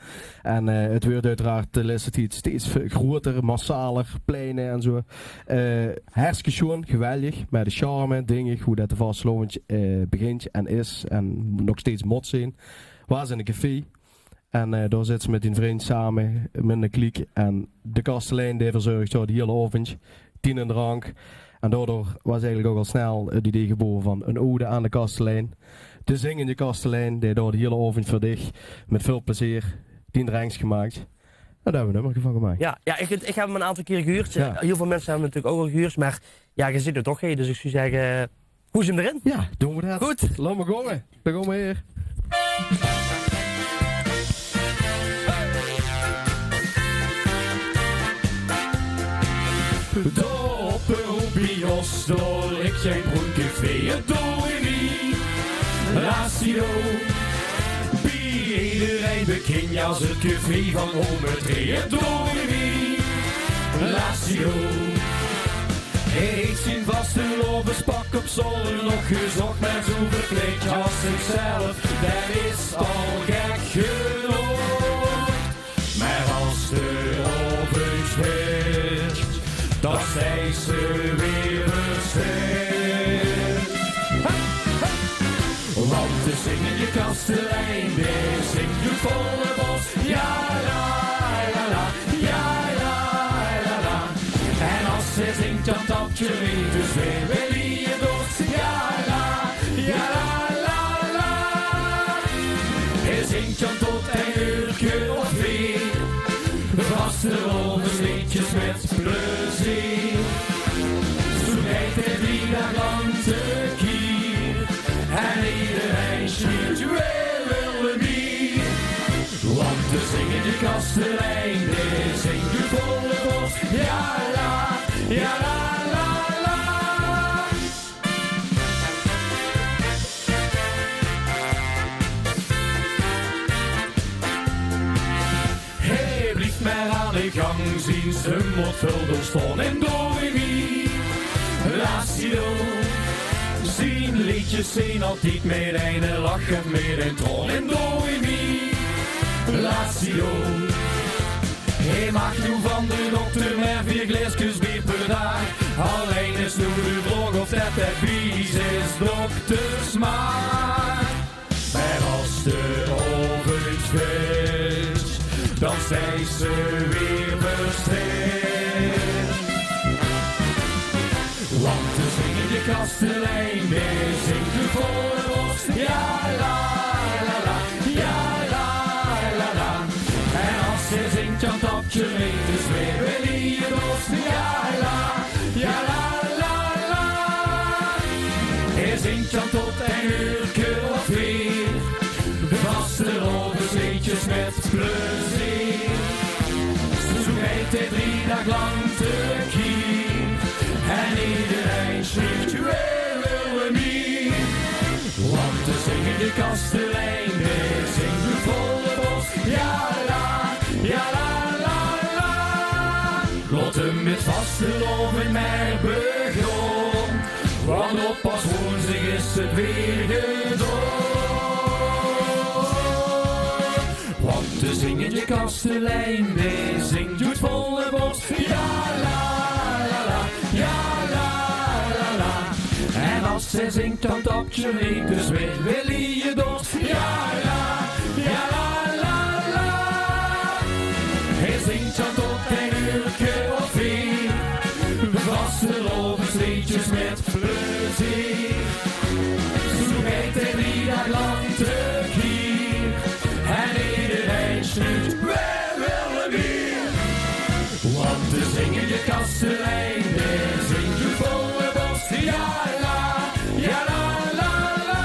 En het wordt uiteraard de laatste tijd steeds groter, massaler, pleinen en zo. Hartstikke schoon, geweldig, met de charme, dingen, hoe dat de vastelovend begint en is en nog steeds mot zijn. Was in een café. En daar zitten ze met die vriend samen, met een kliek. En de kastelein die verzorgt zo de hele avond, 10 in drank. En daardoor was eigenlijk ook al snel het idee geboren van een ode aan de kastelein. De zingende kastelein, die door de hele avond voor dich, met veel plezier, 10 dranks gemaakt. En daar hebben we een nummer van gemaakt. Ja, ik heb hem een aantal keer gehuurd. Ja. Heel veel mensen hebben hem natuurlijk ook al gehuurd. Maar ja, je zit er toch, dus ik zou zeggen, hoe is hem erin? Ja, doen we dat. Goed. Laat maar komen. Dan gaan we hier. Bios, door ik geen broencafé, het Doremi, Lazio. Bij iedereen bekend als het café van Omertree, het Doremi, Lazio. Hij heeft zijn vaste lovenspak op zolder nog gezocht, maar zo verkleed als zichzelf, dat is al gek genoeg. Maar als de oven speelt, dan zijn ze weer versterkt. Want de zingende kastelein, die zingt de volle bos. Ja la la la, ja la la la. En als ze zingt dan tapt je mee, dus weer wil je dorst. Ja la la la. Hij zingt dan tot een uurtje of 4. Vaste liedjes met plezier. Zo rijdt hij 3 dagen lang te kier. En iedereen schreeuwt, wij willen meer. Want de zingende kastelein, die zingt de volle bos. Ja la, ja la la la. Hey, blijf maar aan de gang zien, ze moet veel doorstaan en Doremi, Lazio. Zien liedjes zijn altijd meer een lachen, meer een troon en Doremi, Lazio. Hij mag nu van de dokter maar 4 glaasjes bier per dag. Alleen is nu de vraag of dat het bies is doktersmaak. Maar als de oven speelt, dan zijn ze weer versterkt. Want de zingende kastelein, die zingt de volle bos. Ja la la la, ja la la la. En als ze zingt dan tapt je mee, dus weer wil je dorst. Ja la, ja la la la. Hij zingt dan tot een uurtje of 4. De vaste liedjes met plezier. Zo rijdt hij 3 dagen lang te kier. En iedereen schreeuwt, wij willen meer. Want de zingende kastelein, die zingt de volle bos. Ja la, ja la la la. Laat hem met vaste loven maar begon. Want op pas woensdag is het weer gedaan. Want de zingende kastelein, die zingt het volle bos. Ja la la la, ja la la la. En als zij zingt dan tapt je mee, dus weet wil je dorst. Ja la, ja la la la. Hij zingt dan tot een uurtje Vastelovensliedjes met plezier. Zo kijkt er ieder land terug hier. En iedereen schreeuwt, wij willen weer. Want de zingende kastelein, die zingt de volle bos. Ja la, ja la la la.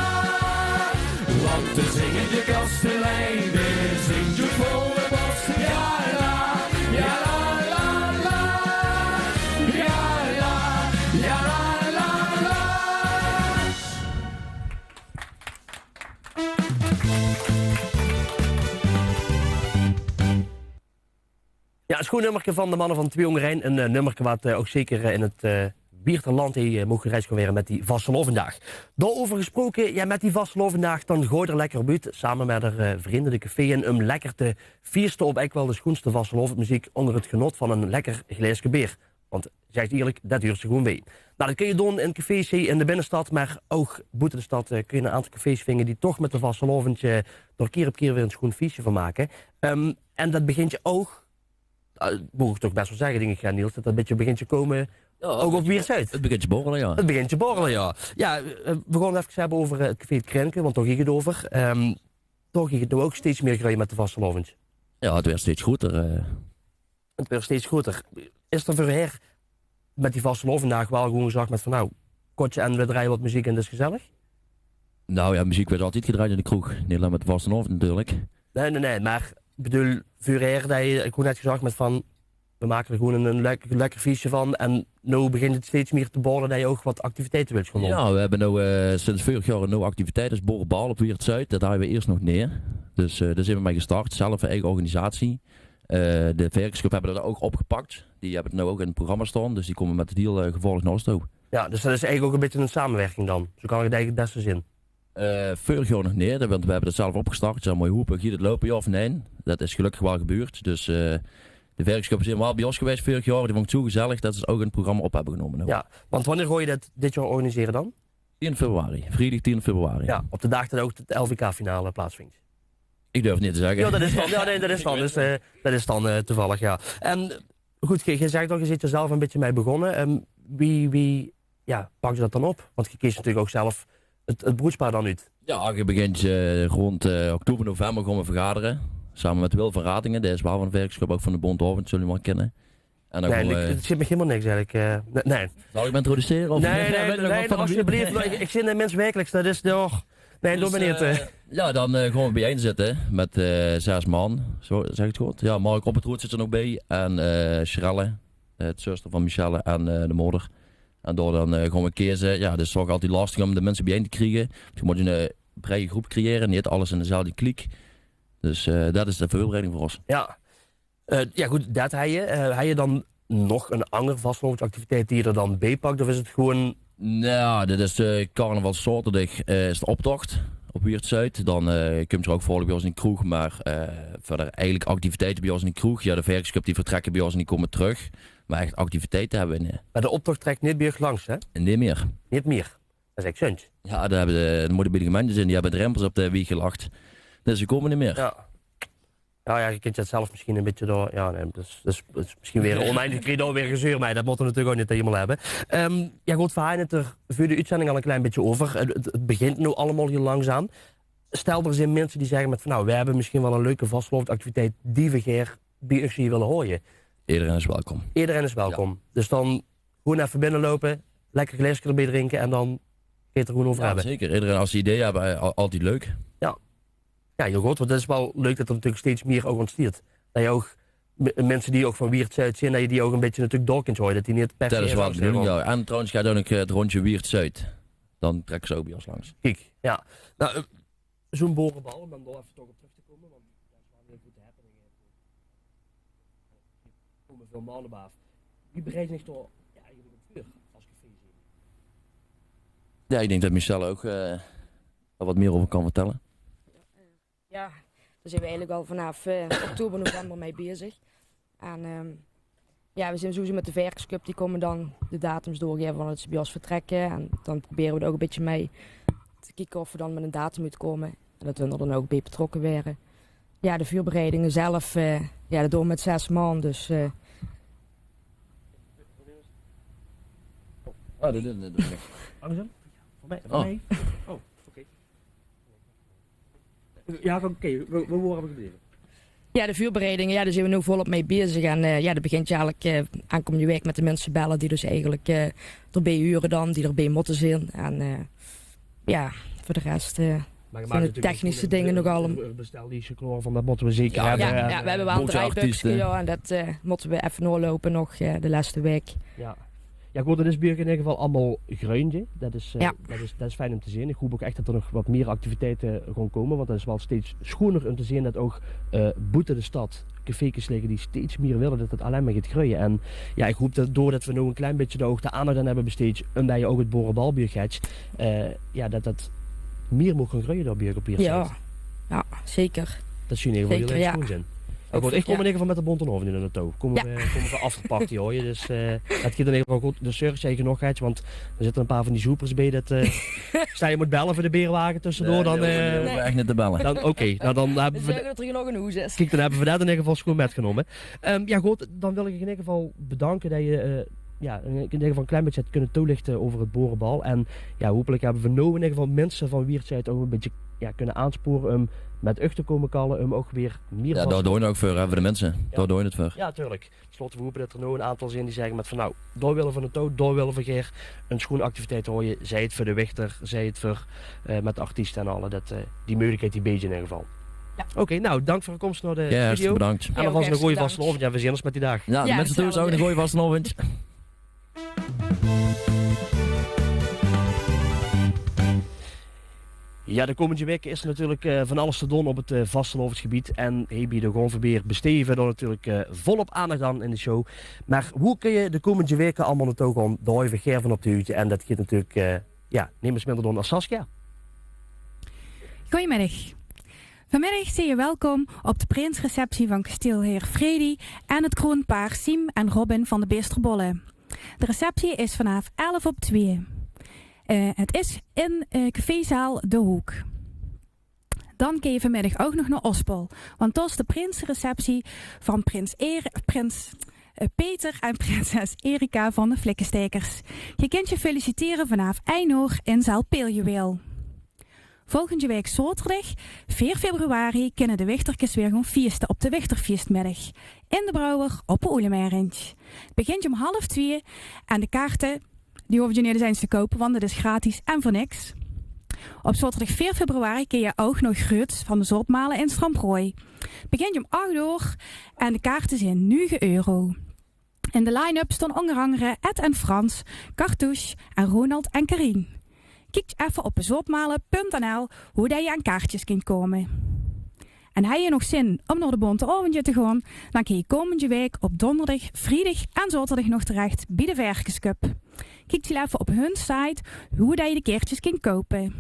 Want de zingende kastelein, die zingt de volle bos. Ja la, ja la la la. Ja la, ja la la la. Ja, een schoon nummerke van de mannen van Twee Hongerijn. Een nummerke wat ook zeker in het Bierterland mocht gereisd gaan weer met die Vastelovendag. Daarover gesproken, ja, met die Vastelovendag, dan gooi er lekker buurt samen met haar vrienden de café in om lekker te feesten op echt wel de schoonste Vastelovenmuziek onder het genot van een lekker glaasje bier. Want, zegt eerlijk, dat duurt ze gewoon mee. Nou, dat kun je doen in cafés in de binnenstad, maar ook buiten de stad kun je een aantal cafés vinden die toch met de Vasteloventje door keer op keer weer een schoon feestje van maken. En dat begint je ook, moet ik toch best wel zeggen, denk ik, Niels, dat een beetje begint te komen, ja, ook op Weert-Zuid. Het begint te borrelen, ja. Het begint te borrelen, ja. Ja, we gaan het even hebben over het café Het Krenken, want daar ging het over. Toch ging het nu ook steeds meer groeien met de Vasteloventje. Ja, het werd steeds groter. Het werd steeds groter. Is er voor haar met die Vastelovendag wel gewoon gezegd met van nou, kotje en we draaien wat muziek en dat is gezellig? Nou ja, muziek werd altijd gedraaid in de kroeg. Niet alleen met de Vastelovend natuurlijk. Nee, maar ik bedoel, voor haar dat je, ik heb net gezegd met van, we maken er gewoon een lekker feestje van en nu begint het steeds meer te borrelen dat je ook wat activiteiten wilt gaan doen. Ja, we hebben nu sinds vorig jaar een nieuwe activiteit, dus borrelbal op Weert-Zuid. Dat hadden we eerst nog neer. Dus daar zijn we mee gestart, zelf een eigen organisatie. De werkgroep hebben dat ook opgepakt. Die hebben het nu ook in het programma staan, dus die komen met het deal gevolgd naar ons toe. Ja, dus dat is eigenlijk ook een beetje een samenwerking dan. Zo kan ik het eigenlijk best zin. Vorig jaar nog neer, want we hebben het zelf opgestart. Zeg mooi hoepen, gaat het lopen ja of nee? Dat is gelukkig wel gebeurd. Dus de werkgroep is helemaal bij ons geweest vorig jaar. Die vond ik zo gezellig dat ze ook in het programma op hebben genomen. Ja, want wanneer ga je dat dit jaar organiseren dan? 10 februari, vrijdag 10 februari. Ja, op de dag dat ook het LVK-finale plaatsvindt. Ik durf het niet te zeggen. Ja, dat is dan, Dus, dat is dan toevallig, ja. En goed, je zegt al, je zit er zelf een beetje mee begonnen. Wie pakt je dat dan op? Want je kiest natuurlijk ook zelf het broedspaar dan uit. Ja, je begint rond oktober, november gaan we vergaderen. Samen met Wil van Ratingen, dat is wel van de werkgroep, ook van de Bond Hoven, dat zullen jullie wel kennen. En dan het zit me helemaal niks eigenlijk. Nee. Zal ik me introduceren? Of nee, alsjeblieft. Ik zit in mensen werkelijks, dat is toch... Nee, doe me niet. Ja, dan gaan we bijeen zitten met 6 man. Zo, zeg ik het goed? Ja, Mark Oppetroet zit er nog bij. En Sherelle, het zuster van Michelle en de moeder. En door dan gaan we kiezen. Ja, dat is toch altijd lastig om de mensen bijeen te krijgen. Je moet een brede groep creëren, niet alles in dezelfde kliek. Dus dat is de voorbereiding voor ons. Ja, ja goed, dat heb je. Heb je dan nog een andere vastloopactiviteit die je er dan bij pakt? Of is het gewoon... Nou, dit is de carnavalszaterdag, is de optocht op Weert-Zuid. Dan komt er ook volgende bij ons in de kroeg, maar verder eigenlijk activiteiten bij ons in de kroeg. Ja, de werkgroep die vertrekken bij ons en die komen terug. Maar echt activiteiten hebben we niet. Maar de optocht trekt niet meer langs, hè? Niet meer. Niet meer. Dat is echt zuntje. Ja, daar moeten bij de gemeentes in, die hebben de rempels op de wieg gelakt. Dus ze komen niet meer. Ja. Ja, je kunt het zelf misschien een beetje door... Ja, nee, dat is misschien weer een oneindig credo, weer gezeur, maar dat moeten we natuurlijk ook niet helemaal hebben. Ja goed, we hadden het er voor de uitzending al een klein beetje over. Het begint nu allemaal heel langzaam. Stel, er zijn mensen die zeggen met van nou, wij hebben misschien wel een leuke vastloopactiviteit die we graag bij ons hier willen horen. Iedereen is welkom. Iedereen is welkom. Ja. Dus dan gewoon even binnenlopen, lekker glaasje erbij drinken en dan kun je het er gewoon over hebben. Zeker. Iedereen als ze ideeën hebben, altijd leuk. Ja. Ja, heel goed, want het is wel leuk dat er natuurlijk steeds meer ook ontstiert. Dat je ook mensen die ook van Weert-Zuid zijn, dat je die ook een beetje natuurlijk door kunt houden. Dat die niet per se... Dat is wat bedoeling, ja. En trouwens gaat ook het rondje Weert-Zuid. Dan trekken ze ook bij ons langs. Kijk, ja. Nou, zo'n borenbal, om dan even toch op terug te komen, want dat is wel heel goed te happening. Er komen veel mannen af. Wie bereidt zich toch eigenlijk op vuur als café zien? Ja, ik denk dat Michelle ook er wat meer over kan vertellen. Ja, daar zijn we eigenlijk al vanaf oktober, november mee bezig. En ja, we zijn sowieso met de werkgroep, die komen dan de datums doorgeven van dat ze bij ons vertrekken. En dan proberen we er ook een beetje mee te kijken of we dan met een datum uitkomen. En dat we er dan ook bij betrokken werden. Ja, de vuurbereidingen zelf, ja, dat doen we met 6 man, dus... Oh, dit. Langzaam? Voor mij? Oh. Oh, oké. Ja, oké. We horen het gebeuren. Ja, de vuurbereidingen, daar zijn we nu volop mee bezig. En dat begint je eigenlijk aankomende week met de mensen bellen die dus eigenlijk erbij huren dan, die erbij moeten zijn. En voor de rest zijn de technische dingen nogal. Bestel die chocoladechocolade van, dat moeten we zeker hebben. Ja, we hebben wel een draaibuksje, en dat moeten we even doorlopen nog de laatste week. Ja, goed, dat is bij in ieder geval allemaal gruintje. Dat is fijn om te zien. Ik hoop ook echt dat er nog wat meer activiteiten gaan komen. Want dat is wel steeds schoner om te zien dat ook buiten de stad café's liggen die steeds meer willen dat het alleen maar gaat groeien. En ja, ik hoop dat doordat we nu een klein beetje de aandacht aan hebben besteed, omdat je ook het boerenbalbier gaat, dat meer moet gaan groeien door bier op hier. Ja, zeker. Dat is in ieder geval heel erg schoon zijn. Ik kom in ieder geval met de bonten in de touw. Komen we afgepakt hier hoor je. Dus het gaat in ieder geval goed. De surf zeg je nog iets, want er zitten een paar van die zoepers bij dat sta je moet bellen voor de berenwagen tussendoor. Dan echt niet te bellen. Oké, nou dan hebben we dat er nog een hoes is. Kijk, dan hebben we dat in ieder geval schoon metgenomen. Ja goed, dan wil ik in ieder geval bedanken dat je in ieder geval een klein beetje hebt kunnen toelichten over het boerenbal. En ja, hopelijk hebben we nu in ieder geval mensen van Wiertzijd ook een beetje kunnen aansporen om met ucht te komen kallen, om ook weer meer Ja, daar doe je ook voor, voor de mensen. Daar doe je het voor. Ja, tuurlijk. Ten slotte, we hopen dat er nu een aantal zijn die zeggen met van nou, daar willen we een touw, daar willen we geer een schoenactiviteit houden. Zij het voor de wichter, zij het voor met de artiesten en alle. Die mogelijkheid die beetje in ieder geval. Ja. Oké, nou, dank voor de komst naar de studio. Hartstikke bedankt. En dan was een goede vastelovend. Ja, we zien ons met die dag. Ja, de mensen thuis ook een goede vastelovend. Ja, de komende weken is er natuurlijk van alles te doen op het vastelovendsgebied. En Hebi de Gonverbeer besteven er natuurlijk volop aandacht aan in de show. Maar hoe kun je de komende weken allemaal naartoe gaan? Daar even Gerven op de huurtje. En dat gaat natuurlijk, neem eens minder doen als Saskia. Goedemiddag. Vanmiddag zie je welkom op de prinsreceptie van kasteelheer Freddy en het kroonpaar Siem en Robin van de Beesterbolle. De receptie is vanaf 11:02. Het is in cafézaal De Hoek. Dan kun je vanmiddag ook nog naar Ospel. Want dat is de prinsreceptie van prins Peter en prinses Erika van de Flikkenstekers. Je kunt je feliciteren vanaf 1 uur in zaal Peeljuweel. Volgende week zaterdag, 4 februari, kunnen de wichtertjes weer gaan feesten op de Wichterfeestmiddag. In de Brouwer op de Oelemerentje. Het begint om 1:30 en de kaarten die hoef je niet eens te kopen, want het is gratis en voor niks. Op zaterdag 4 februari kun je ook nog Gruts van de Zotmalen in Stramprooi. Het begint om 8 uur en de kaarten zijn €9. In de line-up staan onder andere Ed en Frans, Cartouche en Ronald en Karien. Kijk even op zotmalen.nl hoe dat je aan kaartjes kunt komen. En heb je nog zin om naar de Bonte Oventje te gaan, dan kun je komende week op donderdag, vrijdag en zaterdag nog terecht bij de Verkenscup. Kijk even op hun site hoe dat je de kaartjes kunt kopen.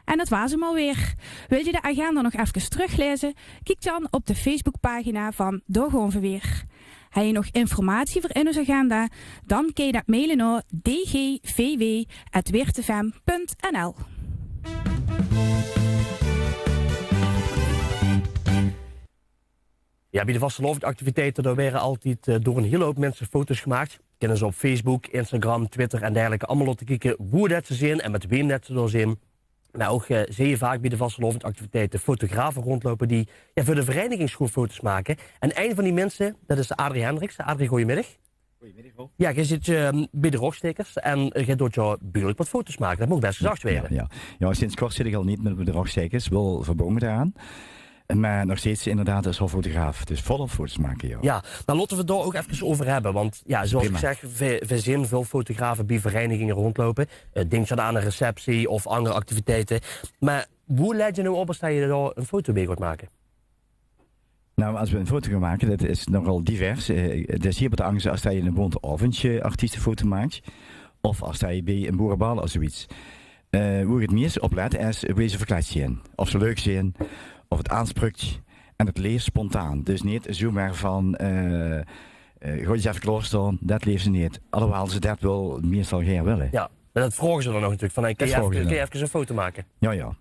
En dat was hem alweer. Wil je de agenda nog even teruglezen? Kijk dan op de Facebookpagina van Daar gaan we weer. Heb je nog informatie voor in onze agenda? Dan kun je dat mailen naar dgvw@weertfm.nl. Ja, bij de vastelovendactiviteiten daar werden altijd door een hele hoop mensen foto's gemaakt. Kennen ze op Facebook, Instagram, Twitter en dergelijke. Allemaal om te kijken hoe dat ze zien en met wem dat ze door zien. Maar ook zie je vaak bij de vastelovendactiviteiten fotografen rondlopen die voor de verenigingsgroep foto's maken. En een van die mensen, dat is Adrie Hendricks. Adrie, goedemiddag. Goedemiddag, hoor. Ja, je zit bij de Rogstekers en je doet jou behoorlijk wat foto's maken. Dat moet best gezegd werden. Ja, sinds kort zit ik al niet met de Rogstekers, wel verbonden daaraan. Maar nog steeds inderdaad als fotograaf. Dus volop foto's maken, joh. Ja, nou laten we het daar ook even over hebben. Want ja, zoals ik zeg, we zien veel fotografen bij verenigingen rondlopen. Denk je aan een receptie of andere activiteiten. Maar hoe leid je nou op als je daar een foto mee gaat maken? Nou, als we een foto gaan maken, dat is nogal divers. Het is hier bij de angst als je een Bonte Oventje artiestenfoto maakt. Of als je bij een boerenbal of zoiets. Hoe je het meest oplet is wezen verkleed zien. Of ze leuk zien. Of het aanspreekt en het leeft spontaan. Dus niet zomaar van, gooi eens even klaarstaan, dat leeft ze niet. Alhoewel ze dat wel meestal geen willen. Ja, en dat vragen ze dan nog natuurlijk, van kun je even een foto maken? Ja.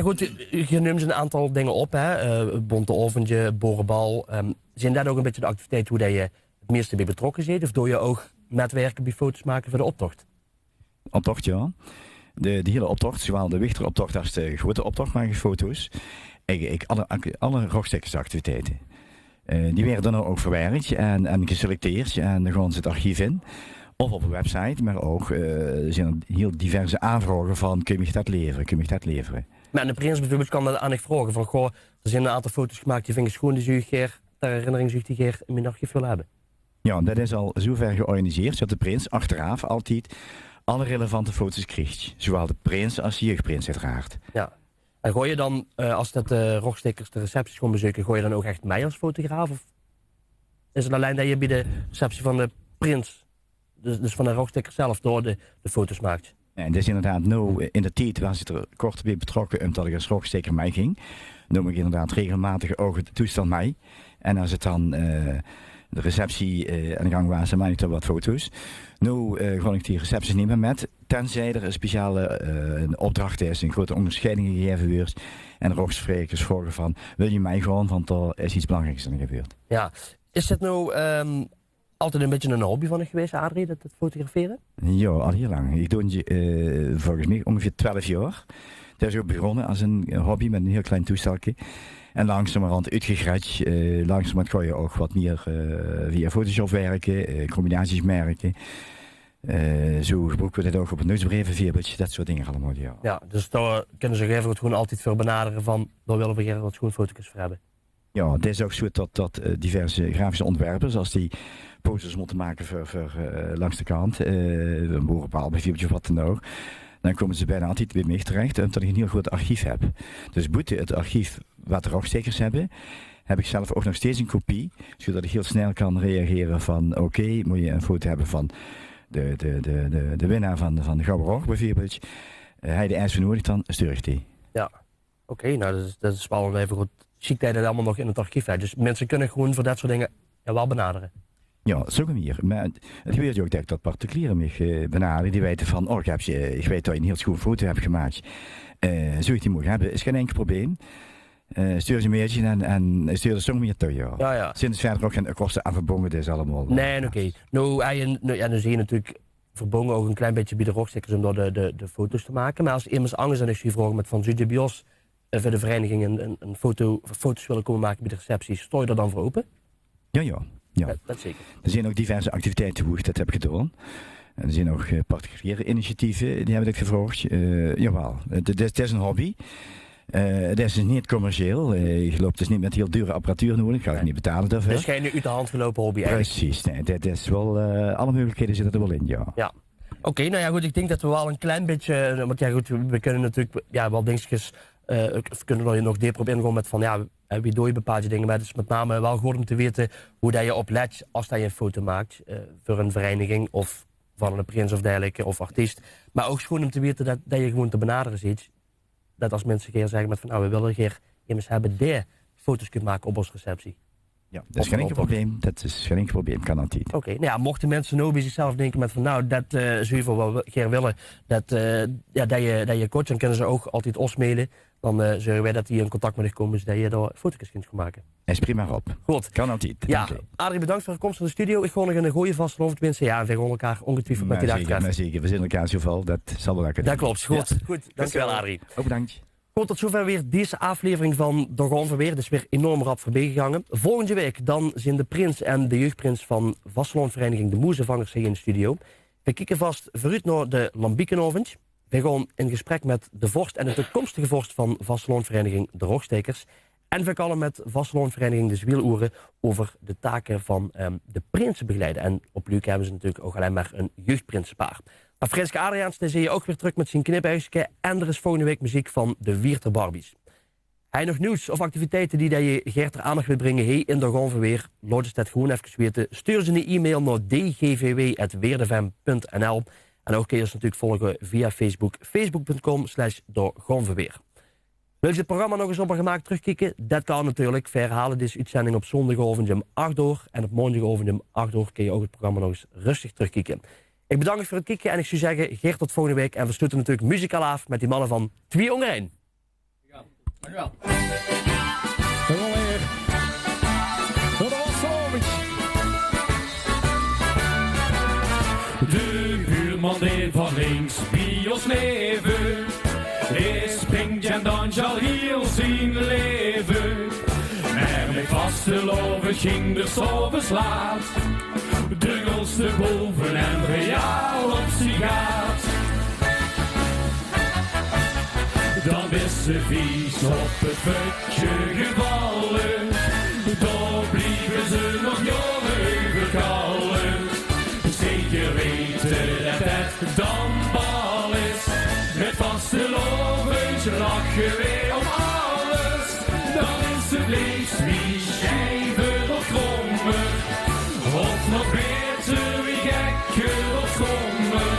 Goed, je noemt een aantal dingen op, hè. Bonte Oventje, boerenbal. Zijn dat ook een beetje de activiteit hoe dat je het meeste bij betrokken zit? Of doe je ook metwerken bij foto's maken voor de optocht? Optocht, ja. De hele optocht, zowel de Wichteroptocht als de grote optocht, maken foto's. Alle rockstickersactiviteiten. Die werden dan ook verwerkt en geselecteerd en dan gaan ze het archief in. Of op een website, maar ook zijn er heel diverse aanvragen van kun je dat leveren. Maar de prins bijvoorbeeld kan dat aan ik vragen van goh, er zijn een aantal foto's gemaakt die vind ik schoon die zou je ter herinnering zou je die in mijn archief willen hebben. Ja, dat is al zover georganiseerd dat de prins achteraf altijd alle relevante foto's krijgt. Zowel de prins als de jeugdprins uiteraard. Ja. En gooi je dan, als dat rockstickers de recepties gewoon bezoeken, gooi je dan ook echt mij als fotograaf? Of is het alleen dat je bij de receptie van de prins, dus van de rocksticker zelf, door de foto's maakt? Ja, en dat is inderdaad nou, in de tijd was ik er kort bij betrokken omdat ik als rocksticker mee ging. Noem ik inderdaad regelmatig ook de toestand mee. En als het dan de receptie aan de gang was, dan maak ik er wat foto's. Nu ga ik die recepties niet meer met, tenzij er een speciale opdracht is, een grote onderscheiding gegeven wordt. En de rocksprekers vragen van, wil je mij gewoon, want er is iets belangrijks aan gebeurd. Ja, is het nou altijd een beetje een hobby van je geweest, Adrie, dat het fotograferen? Ja, al heel lang. Ik doe het volgens mij ongeveer 12 jaar. Dat is ook begonnen als een hobby met een heel klein toestelje. En langzamerhand uitgegreid. Langzamerhand ga je ook wat meer via Photoshop werken, combinaties merken. Zo gebruiken we dit ook op het nieuwsbrieven, vierbedje, dat soort dingen allemaal. Ja, ja, dus daar kunnen ze even gewoon altijd veel benaderen van, daar willen we graag wat schoon foto's voor hebben. Ja, het is ook zo dat diverse grafische ontwerpers, als die posters moeten maken voor langs de kant, een boerenpaal bijvoorbeeld of wat dan ook, dan komen ze bijna altijd bij mij terecht, omdat ik een heel groot archief heb. Dus buiten het archief wat de rockstickers hebben, heb ik zelf ook nog steeds een kopie, zodat ik heel snel kan reageren van oké, moet je een foto hebben van de winnaar van de Gouden Rog bijvoorbeeld. Hij de eis nodig, dan stuur ik die. Ja, oké, nou dat is wel even goed. Ziet hij dat allemaal nog in het archief uit. Dus mensen kunnen gewoon voor dat soort dingen wel benaderen. Ja, zo hier. Maar het gebeurt ook dat particulieren me benaderen. Die weten van, ik weet dat je een heel schoon foto hebt gemaakt. Zou ik die mogen hebben, is geen enkel probleem. Stuur ze een mailtje en stuur er zo meer toe. Ja. Sinds verder ook geen kosten aan verbonden is allemaal. Nee, oké. Nou zie je natuurlijk verbonden ook een klein beetje bij de rockstickers om door de foto's te maken. Maar als iemand anders en ik zie vragen met van Zuidje Bios voor de vereniging een foto's willen komen maken bij de recepties, sta je er dan voor open? Ja. Dat zeker. Er zijn ook diverse activiteiten hoe ik dat heb gedaan. En er zijn ook particuliere initiatieven, die hebben dit gevraagd. Jawel, het is een hobby. Het is dus niet commercieel. Je loopt dus niet met heel dure apparatuur nodig. Ik ga het niet betalen daarvoor. Het is geen uit de hand gelopen hobby eigenlijk. Precies, nee, dit is wel, alle mogelijkheden zitten er wel in, ja. Oké, nou ja goed, ik denk dat we wel een klein beetje, want ja goed, we kunnen natuurlijk wel dingetjes, kunnen er nog dieper op ingaan met van ja, wie doe je bepaalde dingen, maar het is met name wel goed om te weten hoe dat je op let als dat je een foto maakt voor een vereniging of van een prins of dergelijke of artiest. Maar ook gewoon om te weten dat je gewoon te benaderen ziet. Dat als mensen gaan zeggen met van nou, we willen graag iemand hebben die foto's kunt maken op onze receptie. Ja, dat is geen enkel probleem. Dat is geen enkel probleem, kan dat niet. Oké, nou ja, mochten mensen nou bij zichzelf denken met van nou, dat zou je wel graag willen, dat je coach, dan kunnen ze ook altijd ons mailen. Dan zorgen wij dat die in contact met je komen, zodat je daar foto's kunt maken. Is prima op. Goed. Kan altijd. Ja, Adrie, bedankt voor de komst van de studio. Ik ga nog een goede vastelovend tenminste. Ja, en we gaan elkaar ongetwijfeld met die dag treffen. Maar zeker, we zien elkaar zoveel, dat zal wel lekker. Dat klopt, goed. Ja. Goed, dankjewel Adrie. Ook bedankt. Goed, tot zover weer deze aflevering van De Gaan Verweer. Het is weer enorm rap voorbij gegaan. Volgende week dan zijn de prins en de jeugdprins van Vastelandvereniging De Moezevangers hier in de studio. We kijken vast vooruit naar de Lambiekenovenj. We gaan in gesprek met de vorst en de toekomstige vorst van Vastelandvereniging De Rogstekers. En we kallen met Vastelandvereniging De Zwieloeren over de taken van de prinsen begeleiden. En op Luc hebben ze natuurlijk ook alleen maar een jeugdprinsenpaar. Maar Franske Adriaans, dan zie je ook weer terug met zijn kniphuisje. En er is volgende week muziek van de Wierter Barbies. Heb je nog nieuws of activiteiten die je Geert ter aandacht wil brengen in De Gaan Verweer? Laat ons dat gewoon even weten. Stuur ze een e-mail naar dgvw@weerdefm.nl. En ook kun je ons natuurlijk volgen via Facebook. Facebook.com/DeGaanverweer. Wil je het programma nog eens op en gemaakt terugkijken? Dat kan natuurlijk. We herhalen deze uitzending op zondagavond om 8 uur. En op maandagavond om 8 uur kun je ook het programma nog eens rustig terugkijken. Ik bedank u voor het kijken en ik zou zeggen, Geert, tot volgende week. En we sluiten natuurlijk muzikaal af met die mannen van 2 Ongerein. Dankjewel. De buurman die van links bij ons leven, hij springt en dan zal heel zijn leven. Maar met vaste loven ging de zoveel slaat, dungels te boven en reaal op zich gaat. Dan is ze vies op het futje gevallen, daar blieven ze nog jongen overkallen. Zeker weten dat het dan bal is, met vaste lovens lachen weer om alles. Dan is het liefst wie schijven of krommer, of nog beter wie gekker of stommer.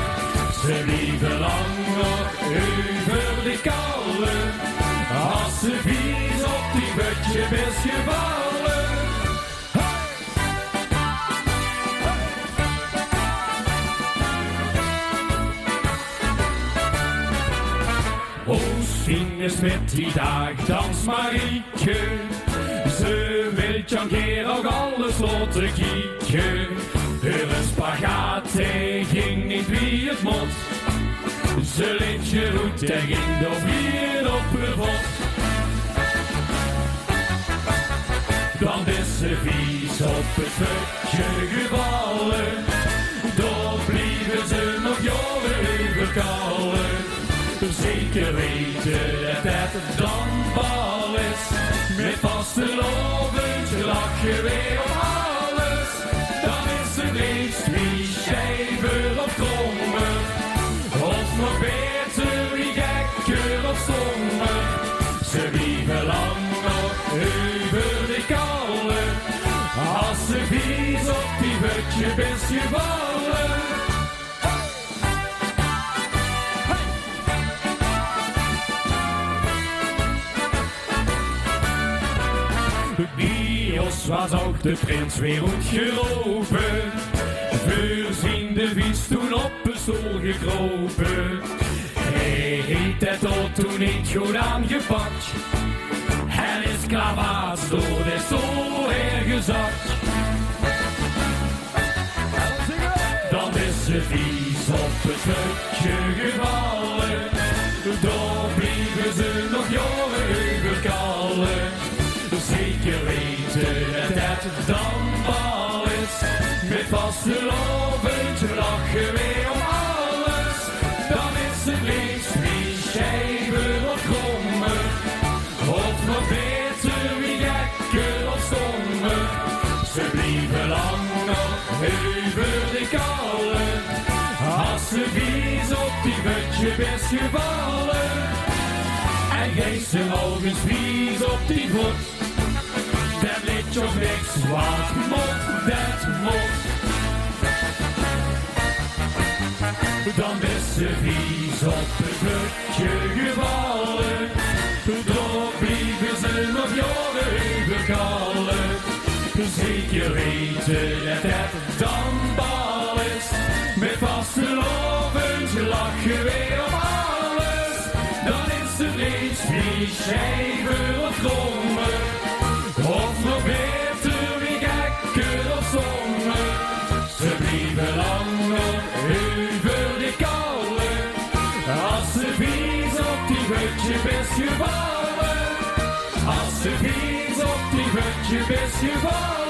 Ze blijven lang nog over de kallen, als ze vies op die butje best gevallen. Oostvingers met die dag dans Marieke, ze wil Jan keer ook alles laten kieken. Hun spagaat ging niet wie het mot, ze liet je goed en ging door weer op haar vod. Dan is ze vies op het futje gevallen, daar blieven ze nog jongen overkallen. Zeker weten dat het dan bal is, met vaste lovens lachen weer om alles. Dan is het liefst wie schijver of krommer, of nog beter wie gekker of stommer. Ze blijven lang nog over de kallen, als ze vies op die butje best gevallen. Bij ons was ook de prins weer goed geroepen, voorzien de vies toen op een stoel gekropen. Hij heeft het tot toen niet goed aangepakt, en is kravaats door de stoel heen gezakt. Dan is ze vies op het futje gevallen, daar blieven ze nog jongen overkallen. Zeker weten dat het dan bal is, met vaste lovens lachen weer om alles. Dan is het liefst wie schijver of krommer, of nog beter wie gekker of stommer. Ze blijven lang nog over de kallen, als ze vies op die butje best gevallen. En geeft ze nog eens vies op die voet, dat liet je niks, wat moet, dat moet. Dan is ze vies op het butje gevallen, daar blijven ze nog jongen overkallen. Zeker weten dat het dan bal is, met vaste lovens lachen weer om alles. Dan is het liefst wie schijver of krommer, of nog beter wie gekker of stommer. Ze blijven lang nog over de kallen, als ze vies op die butje best gevallen. Als ze vies op die butje best gevallen.